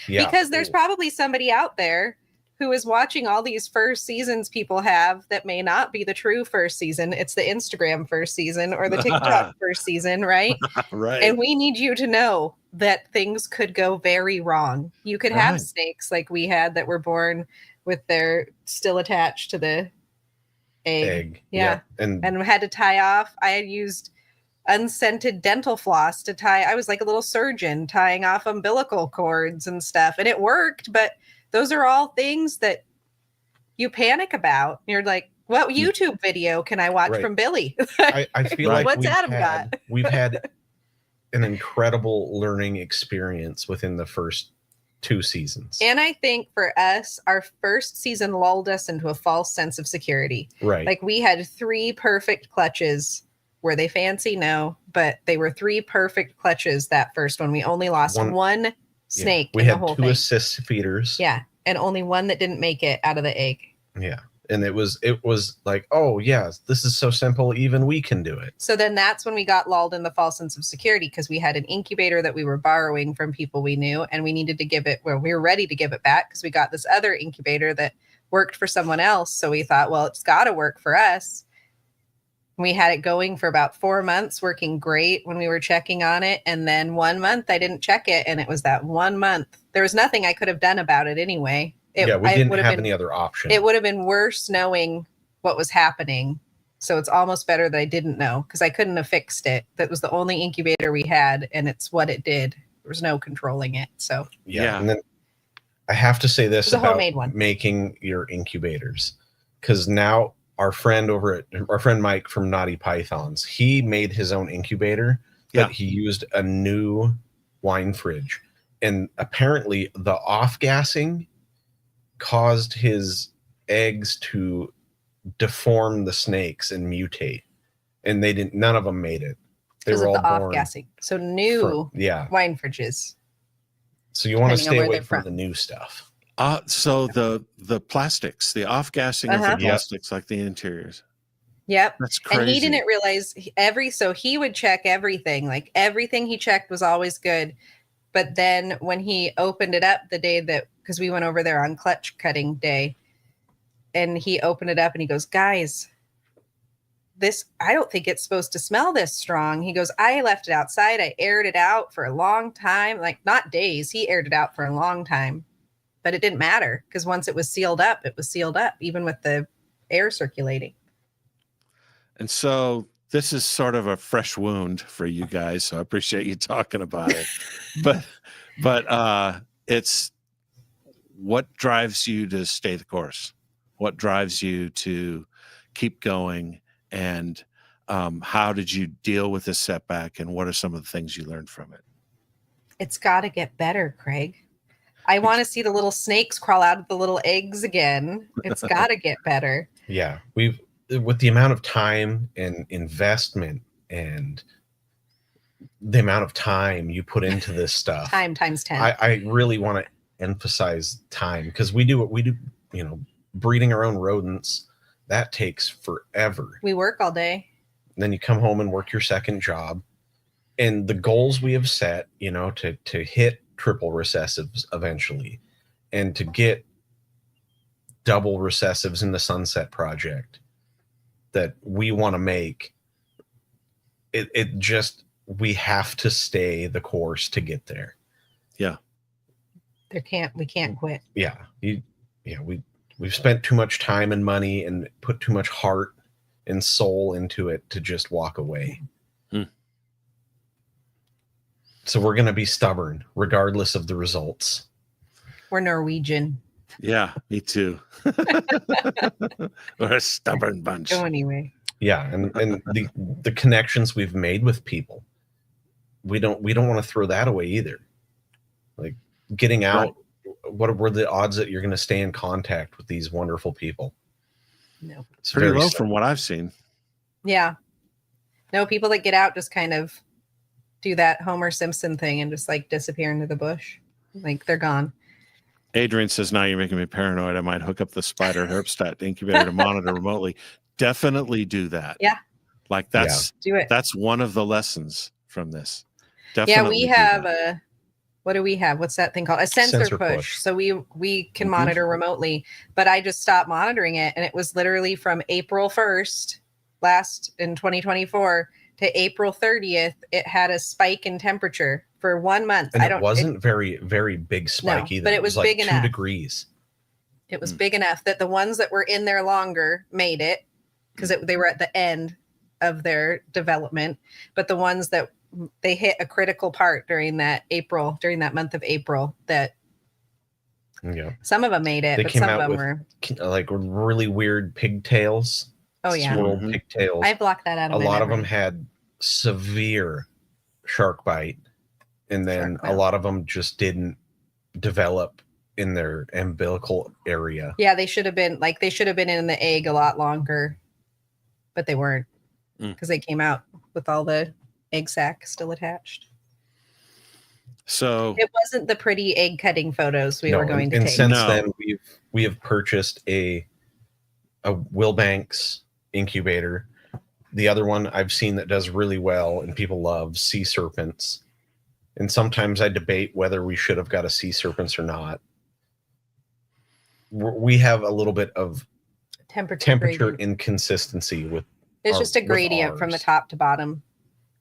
Yeah. Because there's probably somebody out there who is watching all these first seasons people have that may not be the true first season. It's the Instagram first season or the TikTok first season, right? Right. And we need you to know that things could go very wrong. You could have snakes like we had that were born with their still attached to the egg. Yeah. And had to tie off. I had used unscented dental floss to tie. I was like a little surgeon tying off umbilical cords and stuff. And it worked, but those are all things that you panic about. You're like, what YouTube video can I watch from Billy? I feel like what's Adam got? We've had an incredible learning experience within the first 2 seasons. And I think for us, our first season lulled us into a false sense of security. Right. Like we had 3 perfect clutches. Were they fancy? No, but they were 3 perfect clutches that first one. We only lost one snake. We had 2 assist feeders. Yeah. And only one that didn't make it out of the egg. Yeah. And it was like, oh yeah, this is so simple. Even we can do it. So then that's when we got lulled in the false sense of security because we had an incubator that we were borrowing from people we knew, and we needed to give it we were ready to give it back because we got this other incubator that worked for someone else. So we thought, well, it's got to work for us. We had it going for about 4 months, working great when we were checking on it. And then 1 month I didn't check it. And it was that 1 month. There was nothing I could have done about it anyway. We didn't have any other option. It would have been worse knowing what was happening. So it's almost better that I didn't know because I couldn't have fixed it. That was the only incubator we had. And it's what it did. There was no controlling it. So yeah. And then I have to say this about homemade one. Making your incubators, because now our friend Mike from Naughty Pythons, he made his own incubator, but he used a new wine fridge. And apparently the off-gassing caused his eggs to deform the snakes and mutate, and none of them made it. They Because were of all the born off-gassing. So new yeah. wine fridges. So you want to Depending on stay where away they're from from. the new stuff. So the plastics, the off-gassing of the plastics, like the interiors. Yep. That's crazy. And he didn't realize so he would check everything. Like everything he checked was always good. But then when he opened it up the day because we went over there on clutch cutting day, and he opened it up and he goes, guys, I don't think it's supposed to smell this strong. He goes, I left it outside. I aired it out for a long time, like not days. He aired it out for a long time, but it didn't matter because once it was sealed up, even with the air circulating. And so this is sort of a fresh wound for you guys. So I appreciate you talking about it. but it's what drives you to stay the course? What drives you to keep going? And how did you deal with this setback? And what are some of the things you learned from it? It's got to get better, Craig. I want to see the little snakes crawl out of the little eggs again. It's got to get better. Yeah. With the amount of time and investment and the amount of time you put into this stuff. Time times 10. I really want to emphasize time because we do what we do, breeding our own rodents. That takes forever. We work all day. And then you come home and work your second job. And the goals we have set, to hit triple recessives eventually and to get double recessives in the Sunset Project that we want to make, we have to stay the course to get there. Yeah. We can't quit. Yeah. We've spent too much time and money and put too much heart and soul into it to just walk away. So we're going to be stubborn regardless of the results. We're Norwegian. Yeah, me too. We're a stubborn bunch. Go anyway. Yeah, and the connections we've made with people, we don't want to throw that away either. Like getting out, right. What were the odds that you're going to stay in contact with these wonderful people? No, it's pretty low from what I've seen. Yeah, no, people that get out just kind of do that Homer Simpson thing and just like disappear into the bush, like they're gone. Adrian says, now you're making me paranoid. I might hook up the spider herpstat incubator to monitor remotely. Definitely do that. Yeah. Like do it. That's one of the lessons from this. Definitely. Yeah, we have what do we have? What's that thing called? A sensor push. So we can monitor remotely, but I just stopped monitoring it. And it was literally from April 1st in 2024 to April 30th. It had a spike in temperature for 1 month. And it wasn't very, very big spike either. But it was big like enough. 2 degrees. It was big enough that the ones that were in there longer made it because they were at the end of their development. But the ones that they hit a critical part during that month of April, that some of them made it, but some of them were like really weird pigtails. Oh yeah, swirl pigtails. I blocked that out of a lot of them had severe shark bite, and then a lot of them just didn't develop in their umbilical area. Yeah, they should have been in the egg a lot longer, but they weren't because they came out with all the egg sac still attached. So it wasn't the pretty egg cutting photos we were going to take. And since then, we have purchased a Wilbanks incubator. The other one I've seen that does really well and people love, sea serpents. And sometimes I debate whether we should have got a sea serpents or not. We have a little bit of temperature inconsistency with. It's just a gradient from the top to bottom.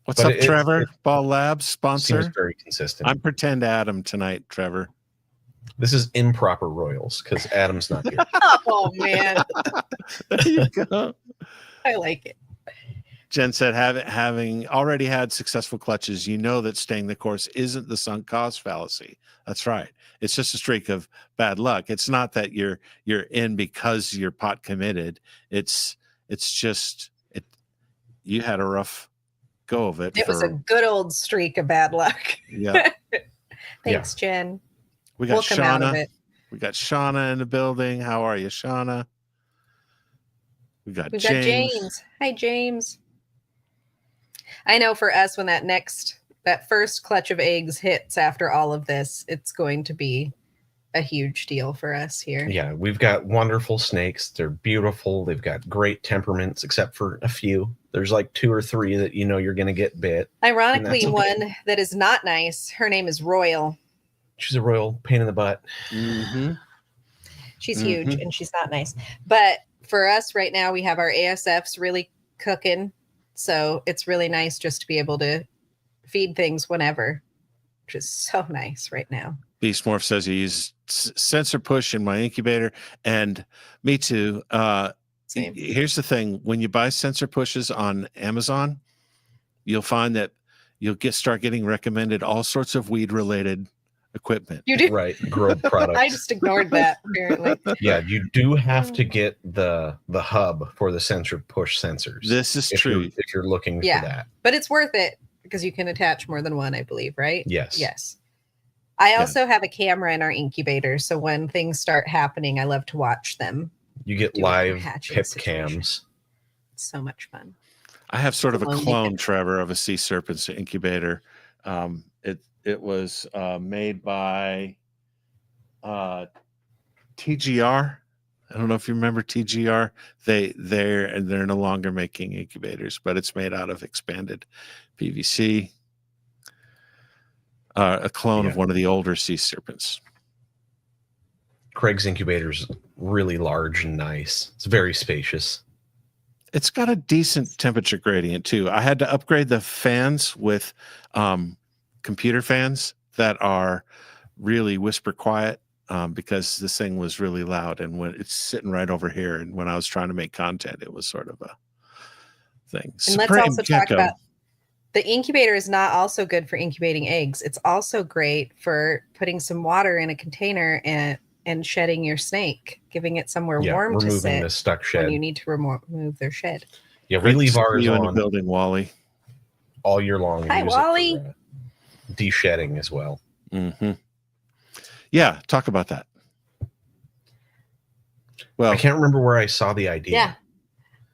What's up, Trevor? Ball Labs sponsor. Seems very consistent. I'm pretend Adam tonight, Trevor. This is improper royals because Adam's not here. Oh man, there you go. I like it. Jen said, having already had successful clutches, you know that staying the course isn't the sunk cost fallacy. That's right. It's just a streak of bad luck. It's not that you're in because you're pot committed. It's just you had a rough go of it. It was a good old streak of bad luck. Yeah. Thanks, Jen. We got Shauna. Come out of it. We got Shauna in the building. How are you, Shauna? We've got We've James. got James. Hi, James. I know for us, when that first clutch of eggs hits after all of this, it's going to be a huge deal for us here. Yeah, we've got wonderful snakes. They're beautiful. They've got great temperaments, except for a few. There's like 2 or 3 that you know you're going to get bit. Ironically, okay. one that is not nice, her name is Royal. She's a royal pain in the butt. Mm-hmm. She's huge and she's not nice. But for us right now, we have our ASFs really cooking. So it's really nice just to be able to feed things whenever, which is so nice right now. Beast Morph says he used sensor push in my incubator, and me too. Same. Here's the thing: when you buy sensor pushes on Amazon, you'll find that you'll start getting recommended all sorts of weed related equipment. You do? Right, grow products. I just ignored that, apparently. Yeah, you do have to get the hub for the sensor push sensors. This is true. If you're looking for that. But it's worth it because you can attach more than one, I believe, right? Yes. Yes. I also have a camera in our incubator, so when things start happening, I love to watch them. You get live pip cams. It's so much fun. I have sort of a clone, Trevor, of a sea serpent's incubator. It was made by TGR. I don't know if you remember TGR. They're no longer making incubators, but it's made out of expanded PVC. A clone of one of the older sea serpents. Craig's incubator's really large and nice. It's very spacious. It's got a decent temperature gradient too. I had to upgrade the fans with computer fans that are really whisper quiet because this thing was really loud, and when it's sitting right over here, and when I was trying to make content, it was sort of a thing. And let's also talk about the incubator is not also good for incubating eggs. It's also great for putting some water in a container and shedding your snake, giving it somewhere warm to sit. Removing the stuck shed. When you need to remove their shed. Yeah, we leave ours on on the building, Wally, all year long. Hi, Wally. De-shedding as well. Mm-hmm. Yeah, talk about that. Well, I can't remember where I saw the idea. Yeah.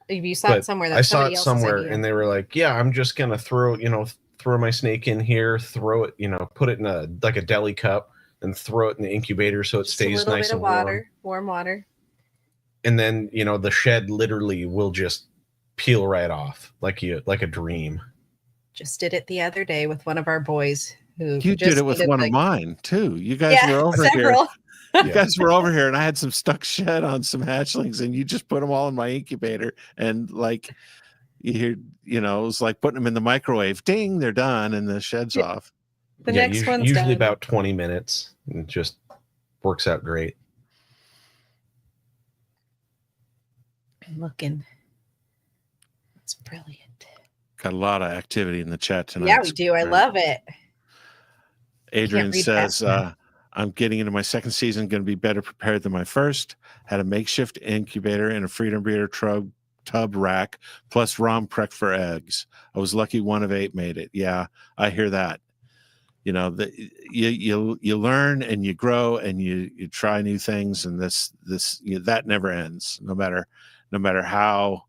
If you saw it somewhere, I saw it somewhere, and they were like, "Yeah, I'm just gonna throw my snake in here, throw it, put it in a deli cup, and throw it in the incubator so it stays nice and warm water." And then the shed literally will just peel right off like a dream. Just did it the other day with one of our boys. You did it with one of mine too. You guys were over here. You guys were over here, and I had some stuck shed on some hatchlings, and you just put them all in my incubator, and you hear, it was like putting them in the microwave. Ding, they're done, and the shed's off. The next one's usually done. about 20 minutes, and it just works out great. I'm looking. It's brilliant. Got a lot of activity in the chat tonight. Yeah, we do. I love it. Adrian says, I'm getting into my second season, going to be better prepared than my first. Had a makeshift incubator and a Freedom Breeder tub rack, plus ROM prec for eggs. I was lucky 1 of 8 made it. Yeah, I hear that. You learn and you grow and you try new things, and that never ends. No matter how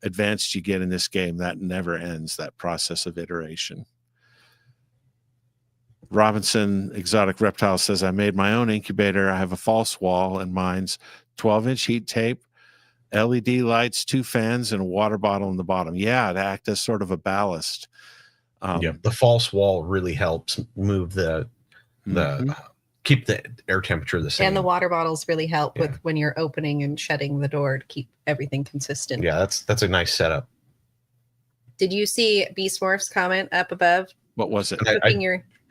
advanced you get in this game, that never ends. That process of iteration. Robinson Exotic Reptile says, I made my own incubator. I have a false wall, and mine's 12-inch heat tape, LED lights, 2 fans, and a water bottle in the bottom. Yeah, to act as sort of a ballast. The false wall really helps move keep the air temperature the same. And the water bottles really help with when you're opening and shutting the door to keep everything consistent. Yeah, that's a nice setup. Did you see Beast Morph's comment up above? What was it?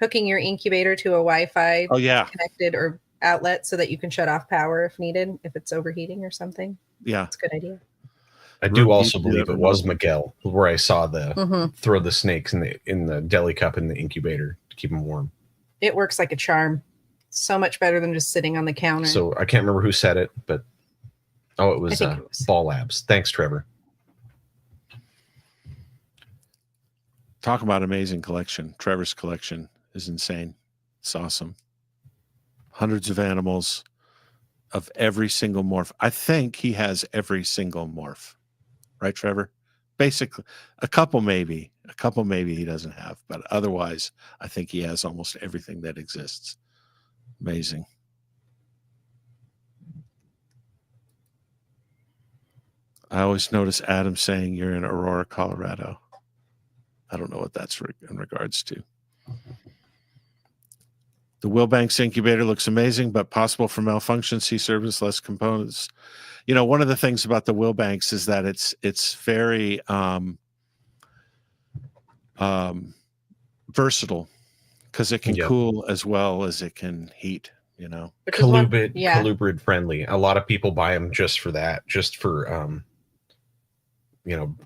Hooking your incubator to a Wi-Fi connected or outlet so that you can shut off power if needed, if it's overheating or something. Yeah, it's a good idea. I do also believe it was Miguel where I saw the throw the snakes in the deli cup in the incubator to keep them warm. It works like a charm. So much better than just sitting on the counter. So I can't remember who said it, but it was Ball Labs. Thanks, Trevor. Talk about amazing collection. Trevor's collection is insane. It's awesome. Hundreds of animals, of every single morph. I think he has every single morph. Right, Trevor? Basically, a couple maybe he doesn't have, but otherwise, I think he has almost everything that exists. Amazing. I always notice Adam saying you're in Aurora, Colorado. I don't know what that's in regards to. The Wilbanks incubator looks amazing, but possible for malfunction. See service, less components. You know, one of the things about the Wilbanks is that it's very versatile because it can cool as well as it can heat. You know, colubrid friendly. A lot of people buy them just for that, just for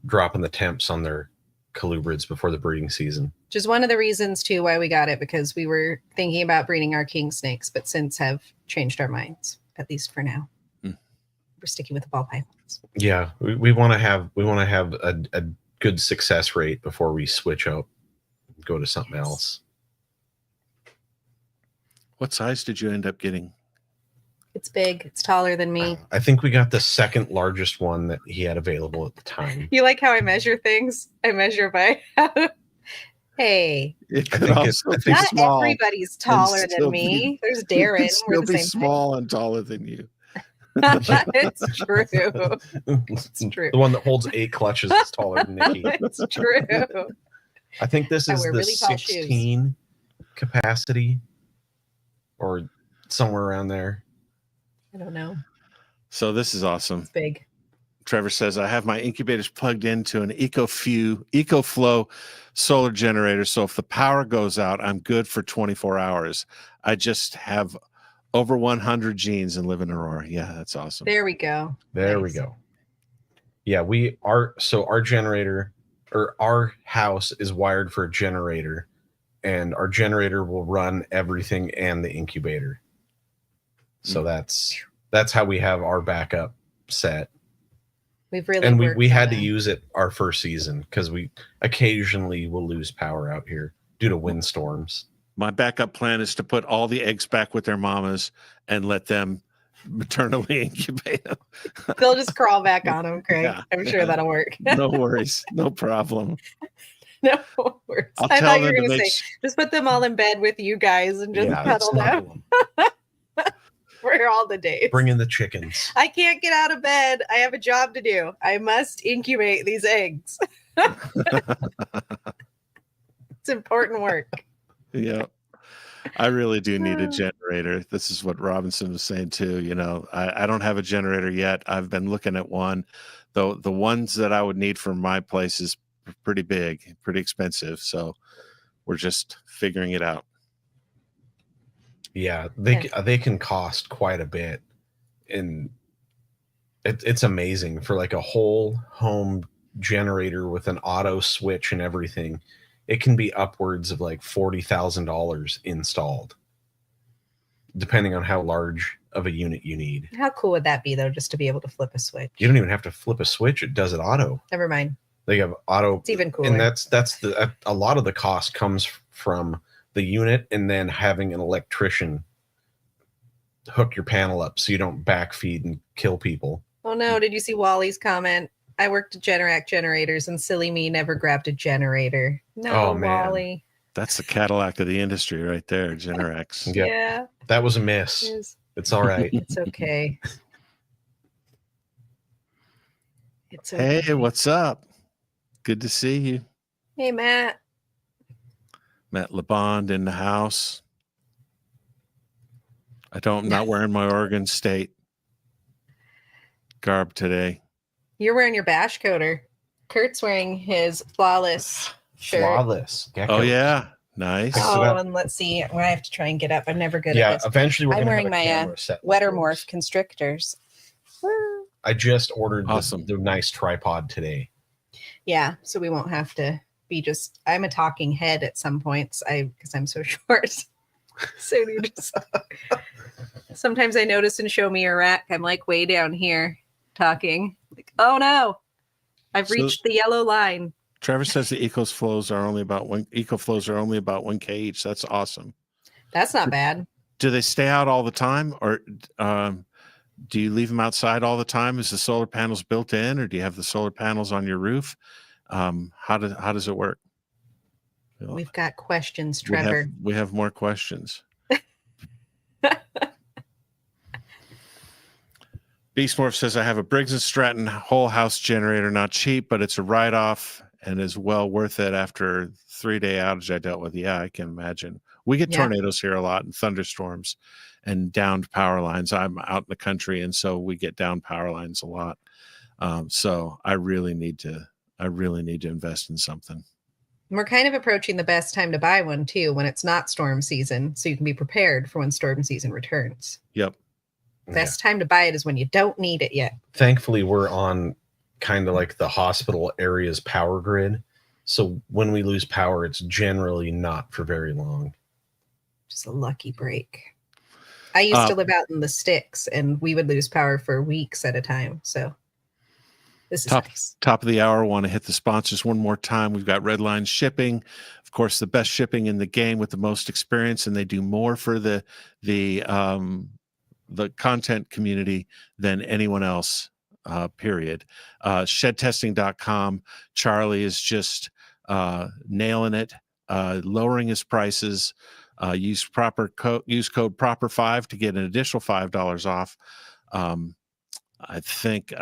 dropping the temps on their colubrids before the breeding season. Which is one of the reasons too why we got it, because we were thinking about breeding our king snakes, but since have changed our minds, at least for now. We're sticking with the ball pythons. Yeah, we want to have a good success rate before we switch out, go to something else. What size did you end up getting? It's big. It's taller than me. I think we got the second largest one that he had available at the time. You like how I measure things? I measure by hey. It could also be not small. Everybody's taller than me. There's Darren. It still be small and taller than you. It's true. It's true. The one that holds 8 clutches is taller than Nikki. It's true. I think this is the really 16 capacity or somewhere around there. I don't know. So this is awesome. It's big. Trevor says, I have my incubators plugged into an EcoFlow solar generator. So if the power goes out, I'm good for 24 hours. I just have over 100 genes and live in Aurora. Yeah, that's awesome. There we go. There we go. Yeah, our generator, or our house is wired for a generator, and our generator will run everything and the incubator. So that's how we have our backup set. We've really and we had to use it our first season because we occasionally will lose power out here due to windstorms. My backup plan is to put all the eggs back with their mamas and let them maternally incubate them. They'll just crawl back on them, Craig. Yeah, I'm sure that'll work. No worries. No problem. No worries. I thought you were going to say, just put them all in bed with you guys and just cuddle them. For all the days. Bring in the chickens. I can't get out of bed. I have a job to do. I must incubate these eggs. It's important work. Yeah. I really do need a generator. This is what Robinson was saying too. You know, I don't have a generator yet. I've been looking at one, though the ones that I would need for my place is pretty big, pretty expensive. So we're just figuring it out. Yeah, they can cost quite a bit, and it's amazing for like a whole home generator with an auto switch and everything. It can be upwards of like $40,000 installed, depending on how large of a unit you need. How cool would that be, though, just to be able to flip a switch? You don't even have to flip a switch; it does it auto. Never mind. They have auto. It's even cooler. And that's a lot of the cost comes from the unit, and then having an electrician hook your panel up so you don't backfeed and kill people. Oh no, did you see Wally's comment? I worked at Generac generators and silly me never grabbed a generator. No, Wally. That's the Cadillac of the industry right there, Generacs. Yeah. That was a miss. It's all right. It's okay. It's okay. Hey, what's up? Good to see you. Hey, Matt. Matt LeBond in the house. I'm not wearing my Oregon State garb today. You're wearing your bash coater. Kurt's wearing his flawless shirt. Flawless. Oh, yeah. Nice. Oh, and let's see. I have to try and get up. I'm never good at this. Yeah, eventually we're I'm wearing my Wettermorph constrictors. I just ordered the nice tripod today. Yeah, so we won't have to be just. I'm a talking head at some points. Because I'm so short. So you just. Sometimes I notice and show me your rack. I'm like way down here talking. Like, oh no, I've reached the yellow line. Trevor says the EcoFlows are only about 1K each. That's awesome. That's not bad. Do they stay out all the time, or do you leave them outside all the time? Is the solar panels built in, or do you have the solar panels on your roof? How does it work? We've got questions, Trevor. We have more questions. Beastmorph says, I have a Briggs & Stratton whole house generator, not cheap, but it's a write-off and is well worth it after 3-day outage I dealt with. Yeah, I can imagine. We get tornadoes here a lot and thunderstorms and downed power lines. I'm out in the country, and so we get down power lines a lot. So I really need to invest in something. We're kind of approaching the best time to buy one too, when it's not storm season, so you can be prepared for when storm season returns. Yep. Best time to buy it is when you don't need it yet. Thankfully, we're on kind of like the hospital area's power grid. So when we lose power, it's generally not for very long. Just a lucky break. I used to live out in the sticks, and we would lose power for weeks at a time. So this is nice. Top of the hour. Want to hit the sponsors one more time. We've got Redline Shipping, of course, the best shipping in the game with the most experience, and they do more for the content community than anyone else, period. Shedtesting.com. Charlie is just nailing it, lowering his prices. Use code proper5 to get an additional $5 off. I think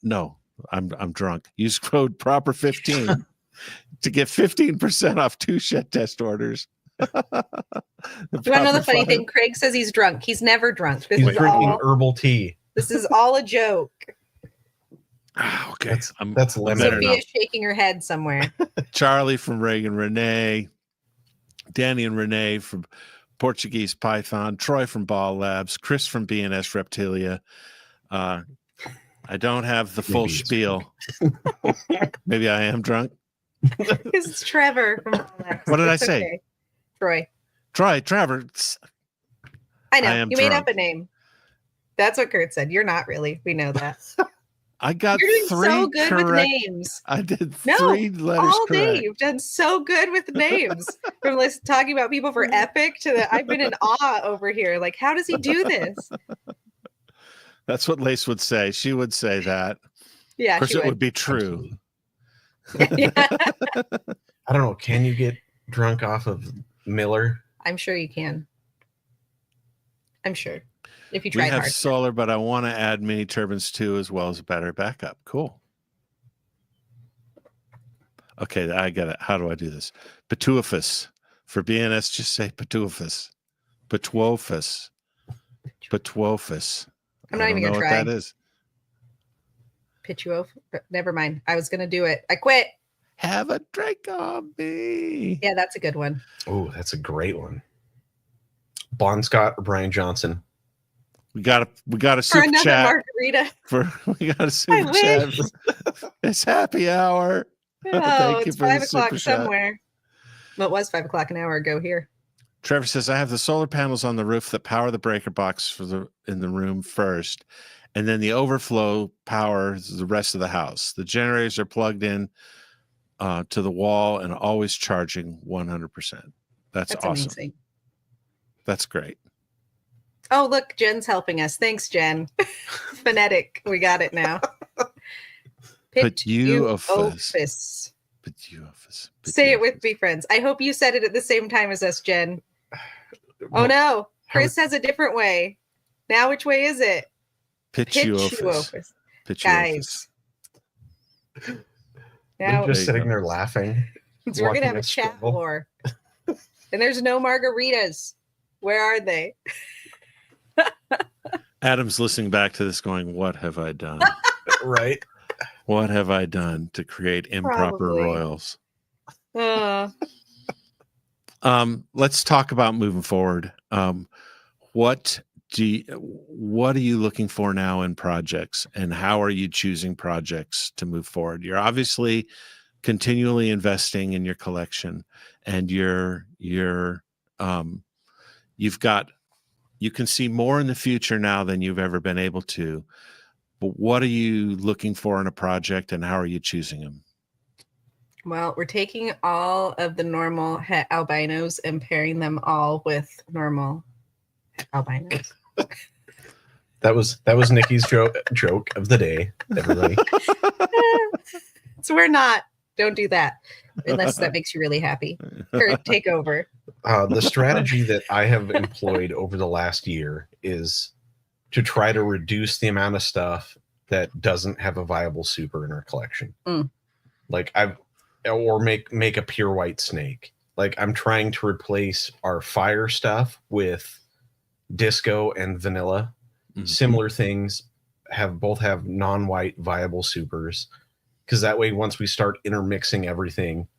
no, I'm drunk. Use code proper15 to get 15% off 2 Shed Test orders. You want to know the funny thing? Craig says he's drunk. He's never drunk. He's drinking herbal tea. This is all a joke. Okay. That's lemon. Sophia's shaking her head somewhere. Charlie from Reagan Renee, Danny and Renee from Portuguese Python, Troy from Ball Labs, Chris from BNS Reptilia. I don't have the full spiel. Maybe I am drunk. It's Trevor from Ball Labs. What did I say? Okay. Troy. Trevor. I know. You made up a name. That's what Kurt said. You're not really. We know that. I got You're doing 3 so good correct. With names. I did 3 letters all day correct. you've done so good with names. From talking about people for Epic to I've been in awe over here. Like, how does he do this? That's what Lace would say. She would say that. Yeah, of course, it would be true. Yeah. I don't know. Can you get drunk off of Miller? I'm sure you can. I'm sure. If you We try have hard. solar, but I want to add mini turbines too, as well as a better backup. Cool. Okay, I got it. How do I do this? Pituophus. For BNS, just say Pituophus. Pituophus. Pituophus. I'm not even going to try. What that is. Pituophus. Never mind. I was going to do it. I quit. Have a drink on me. Yeah, that's a good one. Oh, that's a great one. Bon Scott or Brian Johnson? We got a For super another chat. margarita. We got a super chat. It's happy hour. Oh, Thank you it's for the 5 o'clock super chat. somewhere. Well, it was 5 o'clock an hour ago here. Trevor says, I have the solar panels on the roof that power the breaker box in the room first, and then the overflow powers the rest of the house. The generators are plugged in to the wall and always charging 100%. That's awesome. Amazing. That's great. Oh, look, Jen's helping us. Thanks, Jen. Phonetic. We got it now. Pituophus. Say it with me, friends. I hope you said it at the same time as us, Jen. Oh, no. Chris has a different way. Now, which way is it? Pituophus. Guys. Now, just sitting there laughing. So we're going to have a chat war. And there's no margaritas. Where are they? Adam's listening back to this going, what have I done? Right. What have I done to create improper royals? Let's talk about moving forward. What are you looking for now in projects, and how are you choosing projects to move forward? You're obviously continually investing in your collection, and you can see more in the future now than you've ever been able to. But what are you looking for in a project, and how are you choosing them? Well, we're taking all of the normal het albinos and pairing them all with normal het albinos. That was Nikki's joke of the day, everybody. So we're not. Don't do that unless that makes you really happy. Kurt, take over. The strategy that I have employed over the last year is to try to reduce the amount of stuff that doesn't have a viable super in our collection. Like make a pure white snake. Like I'm trying to replace our fire stuff with disco and vanilla. Similar things both have non-white viable supers, because that way once we start intermixing everything,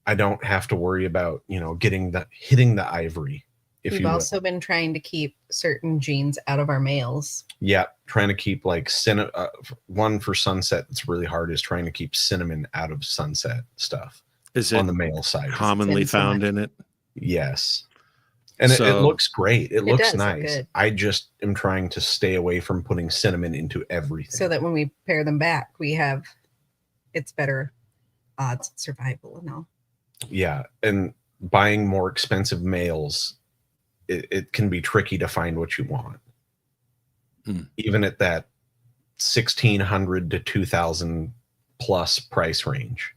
I don't have to worry about hitting the ivory. We've also been trying to keep certain genes out of our males. Yeah, trying to keep like one for sunset. It's really hard is trying to keep cinnamon out of sunset stuff. Is it on the male side commonly found in it? Yes. And it looks great. It looks nice. Look, I just am trying to stay away from putting cinnamon into everything. So that when we pair them back, it's better odds of survival and all. Yeah. And buying more expensive males, it can be tricky to find what you want. Even at that $1,600 to $2,000 plus price range.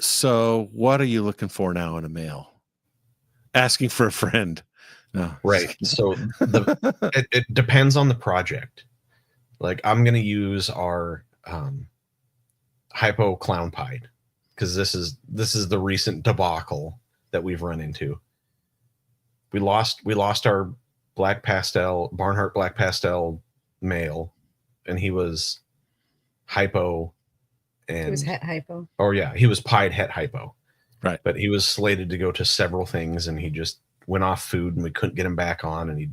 So what are you looking for now in a male? Asking for a friend. No. Right. So it depends on the project. Like I'm going to use our hypo clown pied, because this is the recent debacle that we've run into. We lost our black pastel, Barnhart black pastel male, and he was hypo. And he was het hypo. Oh yeah, he was pied het hypo. Right. But he was slated to go to several things, and he just went off food, and we couldn't get him back on, and he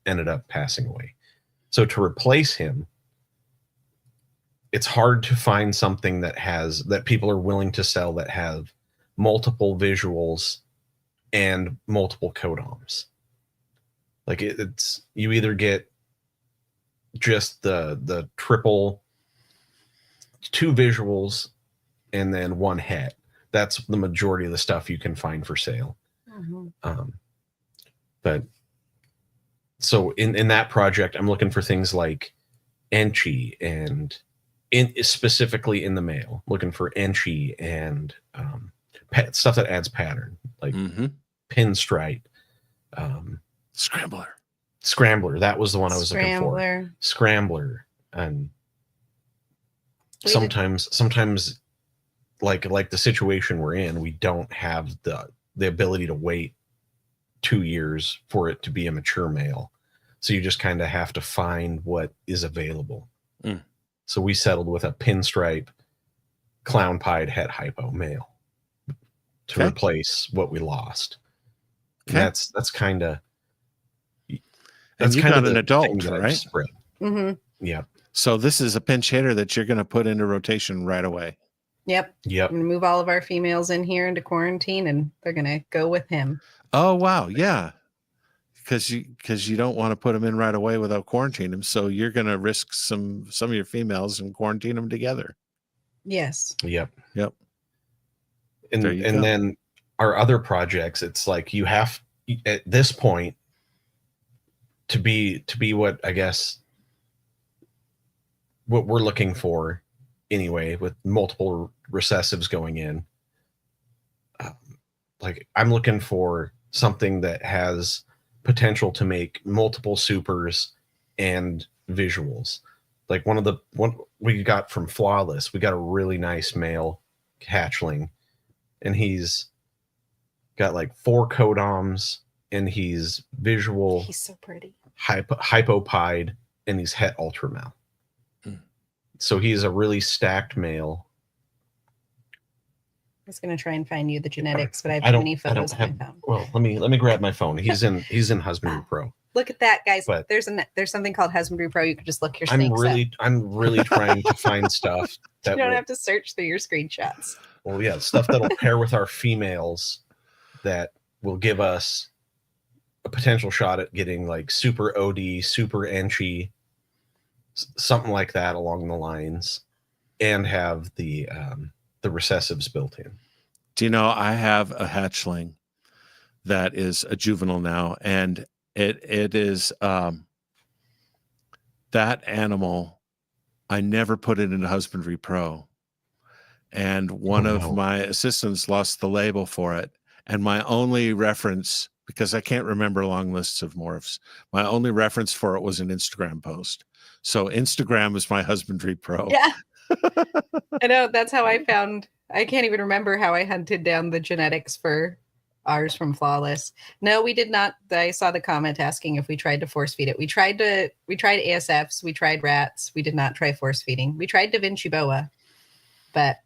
ended up passing away. So to replace him, it's hard to find something that people are willing to sell that have multiple visuals and multiple codoms. Like it's you either get just the triple, 2 visuals and then 1 het. That's the majority of the stuff you can find for sale. But so in that project, I'm looking for things like Enchi and specifically in the male, looking for Enchi and stuff that adds pattern, like pinstripe, scrambler. That was the one I was looking for. Scrambler. And sometimes like the situation we're in, we don't have the ability to wait 2 years for it to be a mature male. So you just kind of have to find what is available. So we settled with a pinstripe clown pied het hypo male to replace what we lost. And that's kind of you got an adult, right? Yeah. So this is a pinch hitter that you're going to put into rotation right away. Yep. I'm going to move all of our females in here into quarantine, and they're going to go with him. Oh, wow. Yeah. Because you don't want to put them in right away without quarantining them. So you're going to risk some of your females and quarantine them together. Yes. Yep. And then our other projects, it's like you have at this point to be what I guess what we're looking for anyway, with multiple recessives going in. Like I'm looking for something that has potential to make multiple supers and visuals. Like one we got from Flawless, we got a really nice male hatchling, and he's got like 4 codoms, and he's visual. He's so pretty. Hypopied, and he's het ultramal. So he's a really stacked male. I was going to try and find you the genetics, but I have too many photos I found. Well, let me grab my phone. He's in Husbandry Pro. Look at that, guys. But there's something called Husbandry Pro. You could just look your snakes I'm really trying to find stuff that you don't have to search through your screenshots. Well, yeah, stuff that'll pair with our females that will give us a potential shot at getting like super OD, super Enchi, something like that along the lines, and have the recessives built in. Do you know I have a hatchling that is a juvenile now, and It is that animal. I never put it into Husbandry Pro, and one of my assistants lost the label for it. And my only reference, because I can't remember long lists of morphs, my only reference for it was an Instagram post. So Instagram is my Husbandry Pro. Yeah. I know. That's how I found. I can't even remember how I hunted down the genetics for ours from Flawless. No, we did not. I saw the comment asking if we tried to force feed it. We tried ASFs, we tried rats. We did not try force feeding. We tried Da Vinci Boa, but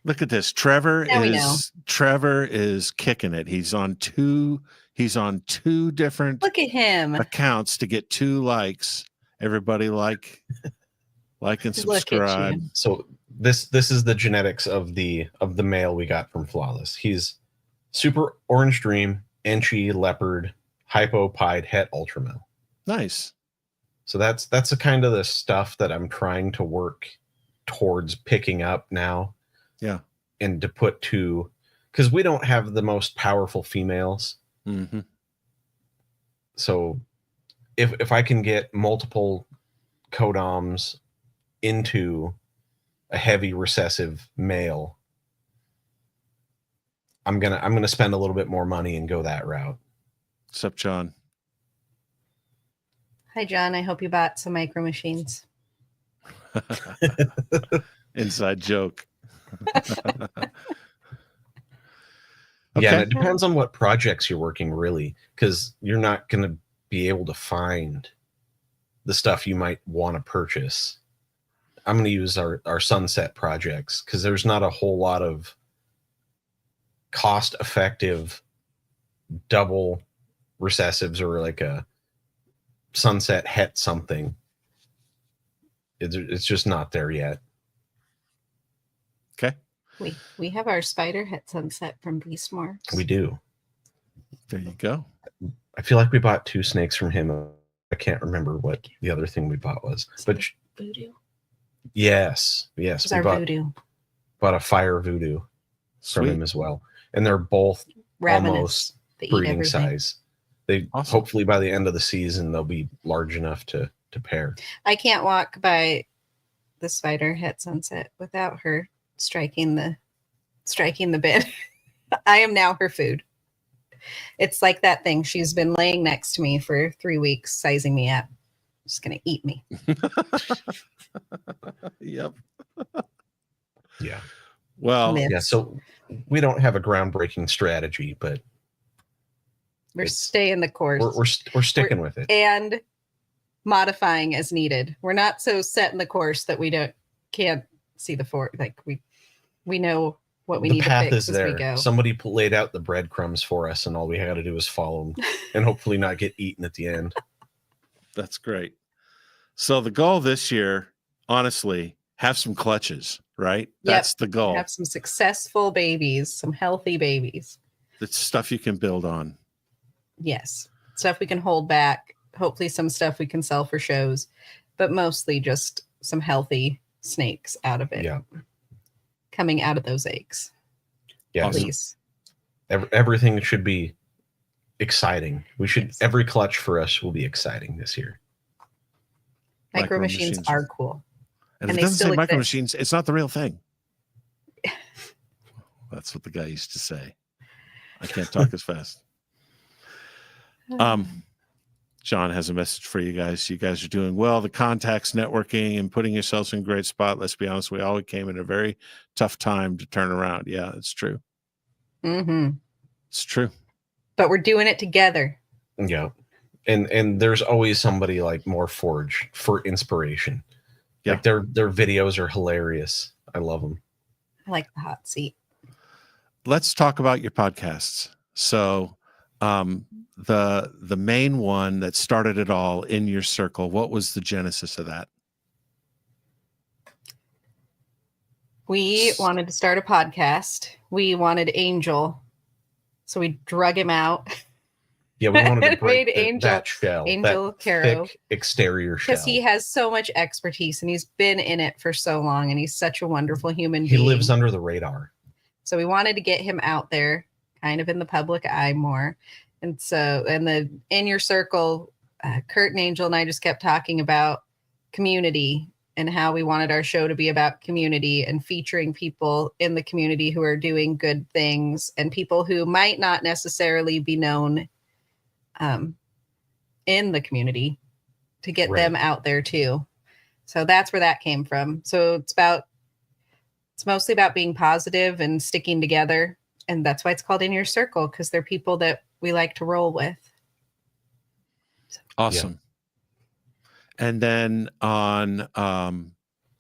look at this. Trevor is kicking it. He's on two different look at him accounts to get 2 likes. Everybody like and subscribe. So this is the genetics of the male we got from Flawless. He's super orange dream, Enchi, leopard, hypo, pied, het, ultramel. Nice. So that's the kind of the stuff that I'm trying to work towards picking up now. Yeah. And to put to, because we don't have the most powerful females. Mm-hmm. So if I can get multiple codoms into a heavy recessive male, I'm gonna spend a little bit more money and go that route. What's up, John? Hi, John. I hope you bought some micro machines. Inside joke. Okay. Yeah, and it depends on what projects you're working, really, because you're not going to be able to find the stuff you might want to purchase. I'm going to use our sunset projects because there's not a whole lot of cost-effective double recessives or like a sunset het something. It's just not there yet. Okay. We have our spider het sunset from Beastmore. We do. There you go. I feel like we bought 2 snakes from him. I can't remember what the other thing we bought was. But voodoo. Yes. We voodoo. Bought a fire voodoo from him as well. And they're both Ravenous. Almost breeding size. They hopefully by the end of the season they'll be large enough to pair. I can't walk by the spider het sunset without her striking the bed. I am now her food. It's like that thing. She's been laying next to me for 3 weeks, sizing me up. Just gonna eat me. Yep. Yeah. Well, Myths. Yeah. So we don't have a groundbreaking strategy, but we're staying the course. We're sticking with it and modifying as needed. We're not so set in the course that we can't see the fork. Like we know what we need to fix as we go. Somebody laid out the breadcrumbs for us, and all we had to do is follow them, and hopefully not get eaten at the end. That's great. So the goal this year, honestly, have some clutches, right? That's the goal. Have some successful babies, some healthy babies. It's stuff you can build on. Yes. Stuff we can hold back. Hopefully some stuff we can sell for shows, but mostly just some healthy snakes out of it. Yeah. Coming out of those eggs. Yeah. Please. Everything should be exciting. Every clutch for us will be exciting this year. Micro machines are cool. And if it doesn't say micro machines, it's not the real thing. That's what the guy used to say. I can't talk as fast. John has a message for you guys. You guys are doing well. The contacts, networking, and putting yourselves in a great spot. Let's be honest, we all came in a very tough time to turn around. Yeah, it's true. Mm-hmm. It's true. But we're doing it together. Yeah. And there's always somebody like More Forge for inspiration. Yeah. Like their videos are hilarious. I love them. I like the hot seat. Let's talk about your podcasts. So the main one that started it all, In Your Circle, what was the genesis of that? We wanted to start a podcast. We wanted Angel. So we drug him out. Yeah, we wanted to break that shell. Angel that Caro. thick exterior shell. Because he has so much expertise and he's been in it for so long and he's such a wonderful human being. He lives under the radar. So we wanted to get him out there, kind of in the public eye more. And so, and the In Your Circle, Kurt and Angel and I just kept talking about community and how we wanted our show to be about community and featuring people in the community who are doing good things and people who might not necessarily be known in the community to get them out there too. So that's where that came from. So it's mostly about being positive and sticking together. And that's why it's called In Your Circle, because they're people that we like to roll with. Awesome. And then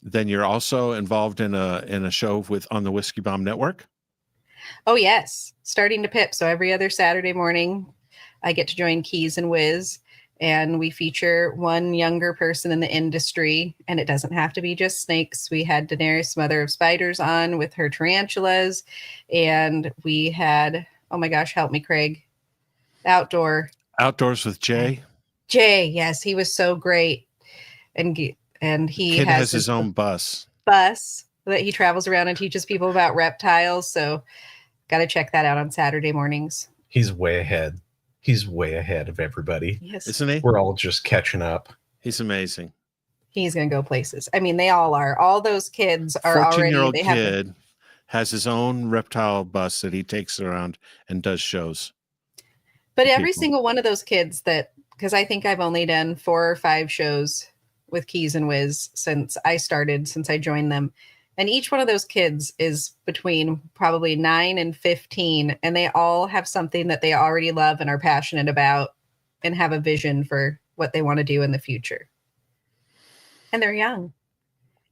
then you're also involved in a show on the Whiskey Bomb Network. Oh yes, Starting to Pip. So every other Saturday morning, I get to join Keys and Wiz, and we feature one younger person in the industry. And it doesn't have to be just snakes. We had Daenerys, Mother of Spiders, on with her tarantulas, and we had, oh my gosh, help me, Craig, Outdoors with Jay. Jay, yes, he was so great. And he has his own bus that he travels around and teaches people about reptiles. So got to check that out on Saturday mornings. He's way ahead. He's way ahead of everybody. Yes. Isn't he? We're all just catching up. He's amazing. He's going to go places. I mean, they all are. All those kids are 14-year-old kid has his own reptile bus that he takes around and does shows. But every single one of those kids because I think I've only done 4 or 5 shows with Keys and Wiz since I joined them. And each one of those kids is between probably 9 and 15. And they all have something that they already love and are passionate about and have a vision for what they want to do in the future. And they're young.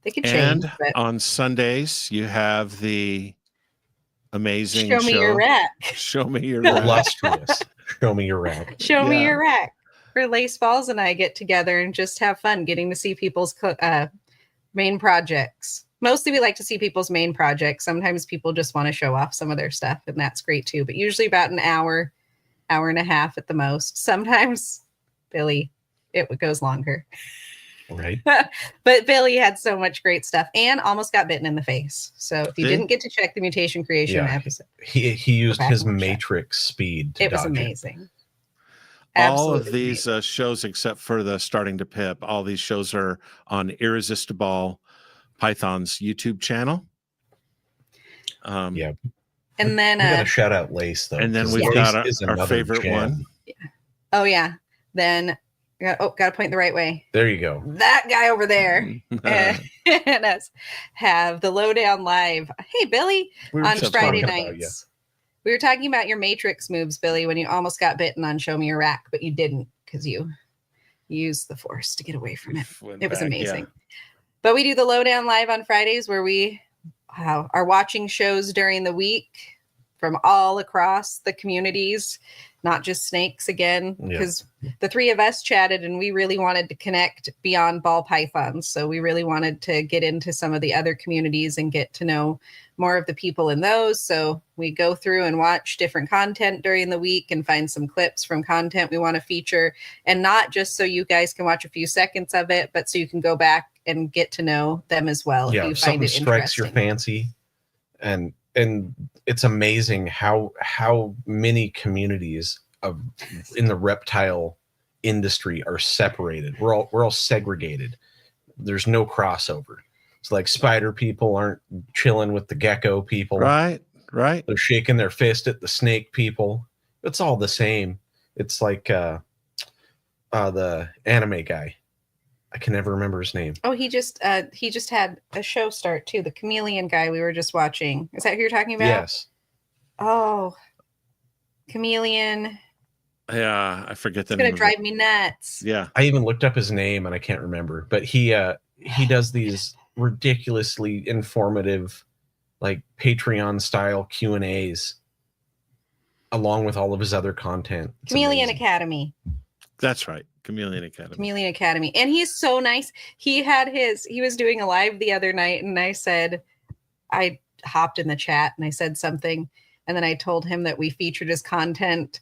They can change. And on Sundays, you have the amazing Show Me Your Rack. Show Me Your Rack. Illustrious. Show Me Your Rack. Show Me Your Rack. Where Lace Balls and I get together and just have fun getting to see people's main projects. Mostly we like to see people's main projects. Sometimes people just want to show off some of their stuff, and that's great too. But usually about an hour and a half at the most. Sometimes, Billy, it goes longer. Right. But Billy had so much great stuff and almost got bitten in the face. So if you didn't get to check the mutation creation episode, he used his matrix speed to it was dodge amazing. It. All of these shows, except for the Starting to Pip, all these shows are on IrresistiBall Python's YouTube channel. And then we got to shout out Lace though. And then we've got our favorite one. Yeah. Oh yeah. Then got to point the right way. There you go. That guy over there. And us have the Lowdown Live. Hey Billy, on Friday nights. We were talking about your matrix moves, Billy, when you almost got bitten on Show Me Your Rack, but you didn't because you used the force to get away from it. It was amazing. Yeah. But we do the Lowdown Live on Fridays where we are watching shows during the week from all across the communities, not just snakes again, because the 3 of us chatted and we really wanted to connect beyond ball pythons. So we really wanted to get into some of the other communities and get to know more of the people in those. So we go through and watch different content during the week and find some clips from content we want to feature. And not just so you guys can watch a few seconds of it, but so you can go back and get to know them as well. Yeah, if you something find it strikes your fancy. And it's amazing how many communities in the reptile industry are separated. We're all segregated. There's no crossover. It's like spider people aren't chilling with the gecko people. Right. They're shaking their fist at the snake people. It's all the same. It's like the anime guy. I can never remember his name. Oh, he just had a show start too. The chameleon guy we were just watching. Is that who you're talking about? Yes. Oh, chameleon. Yeah, I forget the name. name. It's gonna drive me nuts. Yeah. I even looked up his name and I can't remember. But he does these ridiculously informative, like Patreon style Q&As, along with all of his other content. It's Chameleon amazing. Academy. That's right. Chameleon Academy. Chameleon Academy. And he's so nice. He was doing a live the other night and I hopped in the chat and I said something. And then I told him that we featured his content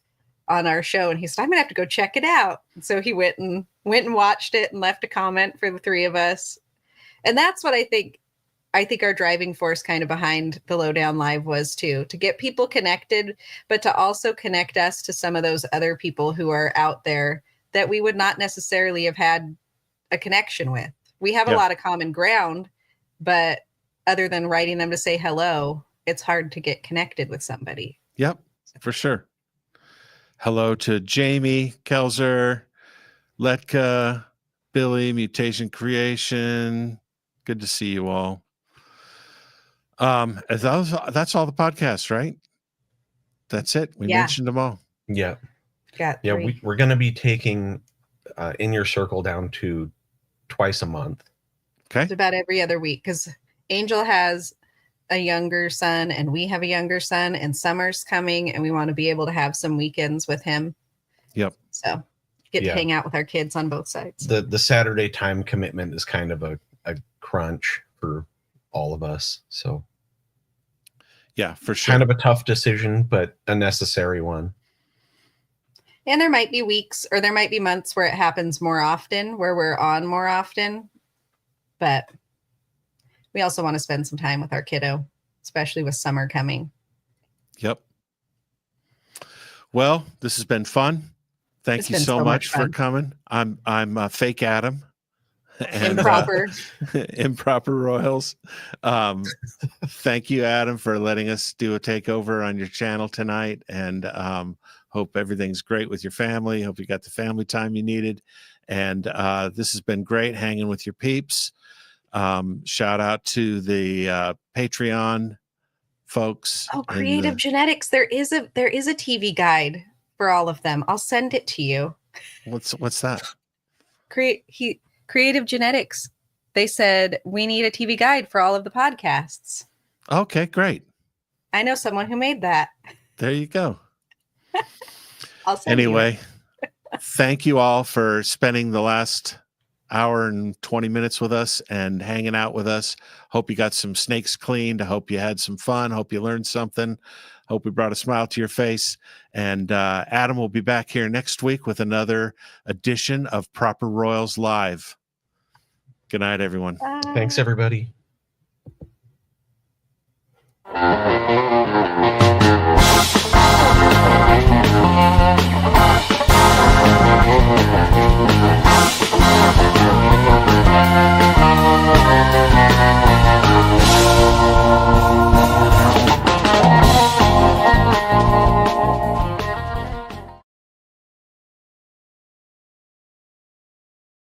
on our show. And he said, I'm going to have to go check it out. And so he went and watched it and left a comment for the 3 of us. And that's what I think I think our driving force kind of behind the Lowdown Live was too, to get people connected, but to also connect us to some of those other people who are out there that we would not necessarily have had a connection with. We have a lot of common ground, but other than writing them to say hello, it's hard to get connected with somebody. Yep, for sure. Hello to Jamie, Kelzer, Letka, Billy, Mutation Creation. Good to see you all. That's all the podcasts, right? That's it. We mentioned them all. Yeah. Got Yeah, three. we're going to be taking In Your Circle down to twice a month. Okay. It's about every other week because Angel has a younger son and we have a younger son, and summer's coming and we want to be able to have some weekends with him. Yep. So get to hang out with our kids on both sides. The Saturday time commitment is kind of a crunch for all of us. So yeah, for sure. Kind of a tough decision, but a necessary one. And there might be weeks or there might be months where it happens more often, where we're on more often. But we also want to spend some time with our kiddo, especially with summer coming. Yep. Well, this has been fun. Thank you so much for coming. I'm fake Adam. And, improper royals. Thank you, Adam, for letting us do a takeover on your channel tonight, and hope everything's great with your family. Hope you got the family time you needed, and this has been great hanging with your peeps. Shout out to the Patreon folks. Oh, Creative Genetics. There is a TV guide for all of them. I'll send it to you. What's that? Creative Genetics. They said we need a TV guide for all of the podcasts. Okay, great. I know someone who made that. There you go. I'll send anyway, thank you all for spending the last hour and 20 minutes with us and hanging out with us. Hope you got some snakes cleaned. I hope you had some fun. Hope you learned something. Hope we brought a smile to your face. And Adam will be back here next week with another edition of Proper Royals Live. Good night, everyone. Bye. Thanks, everybody.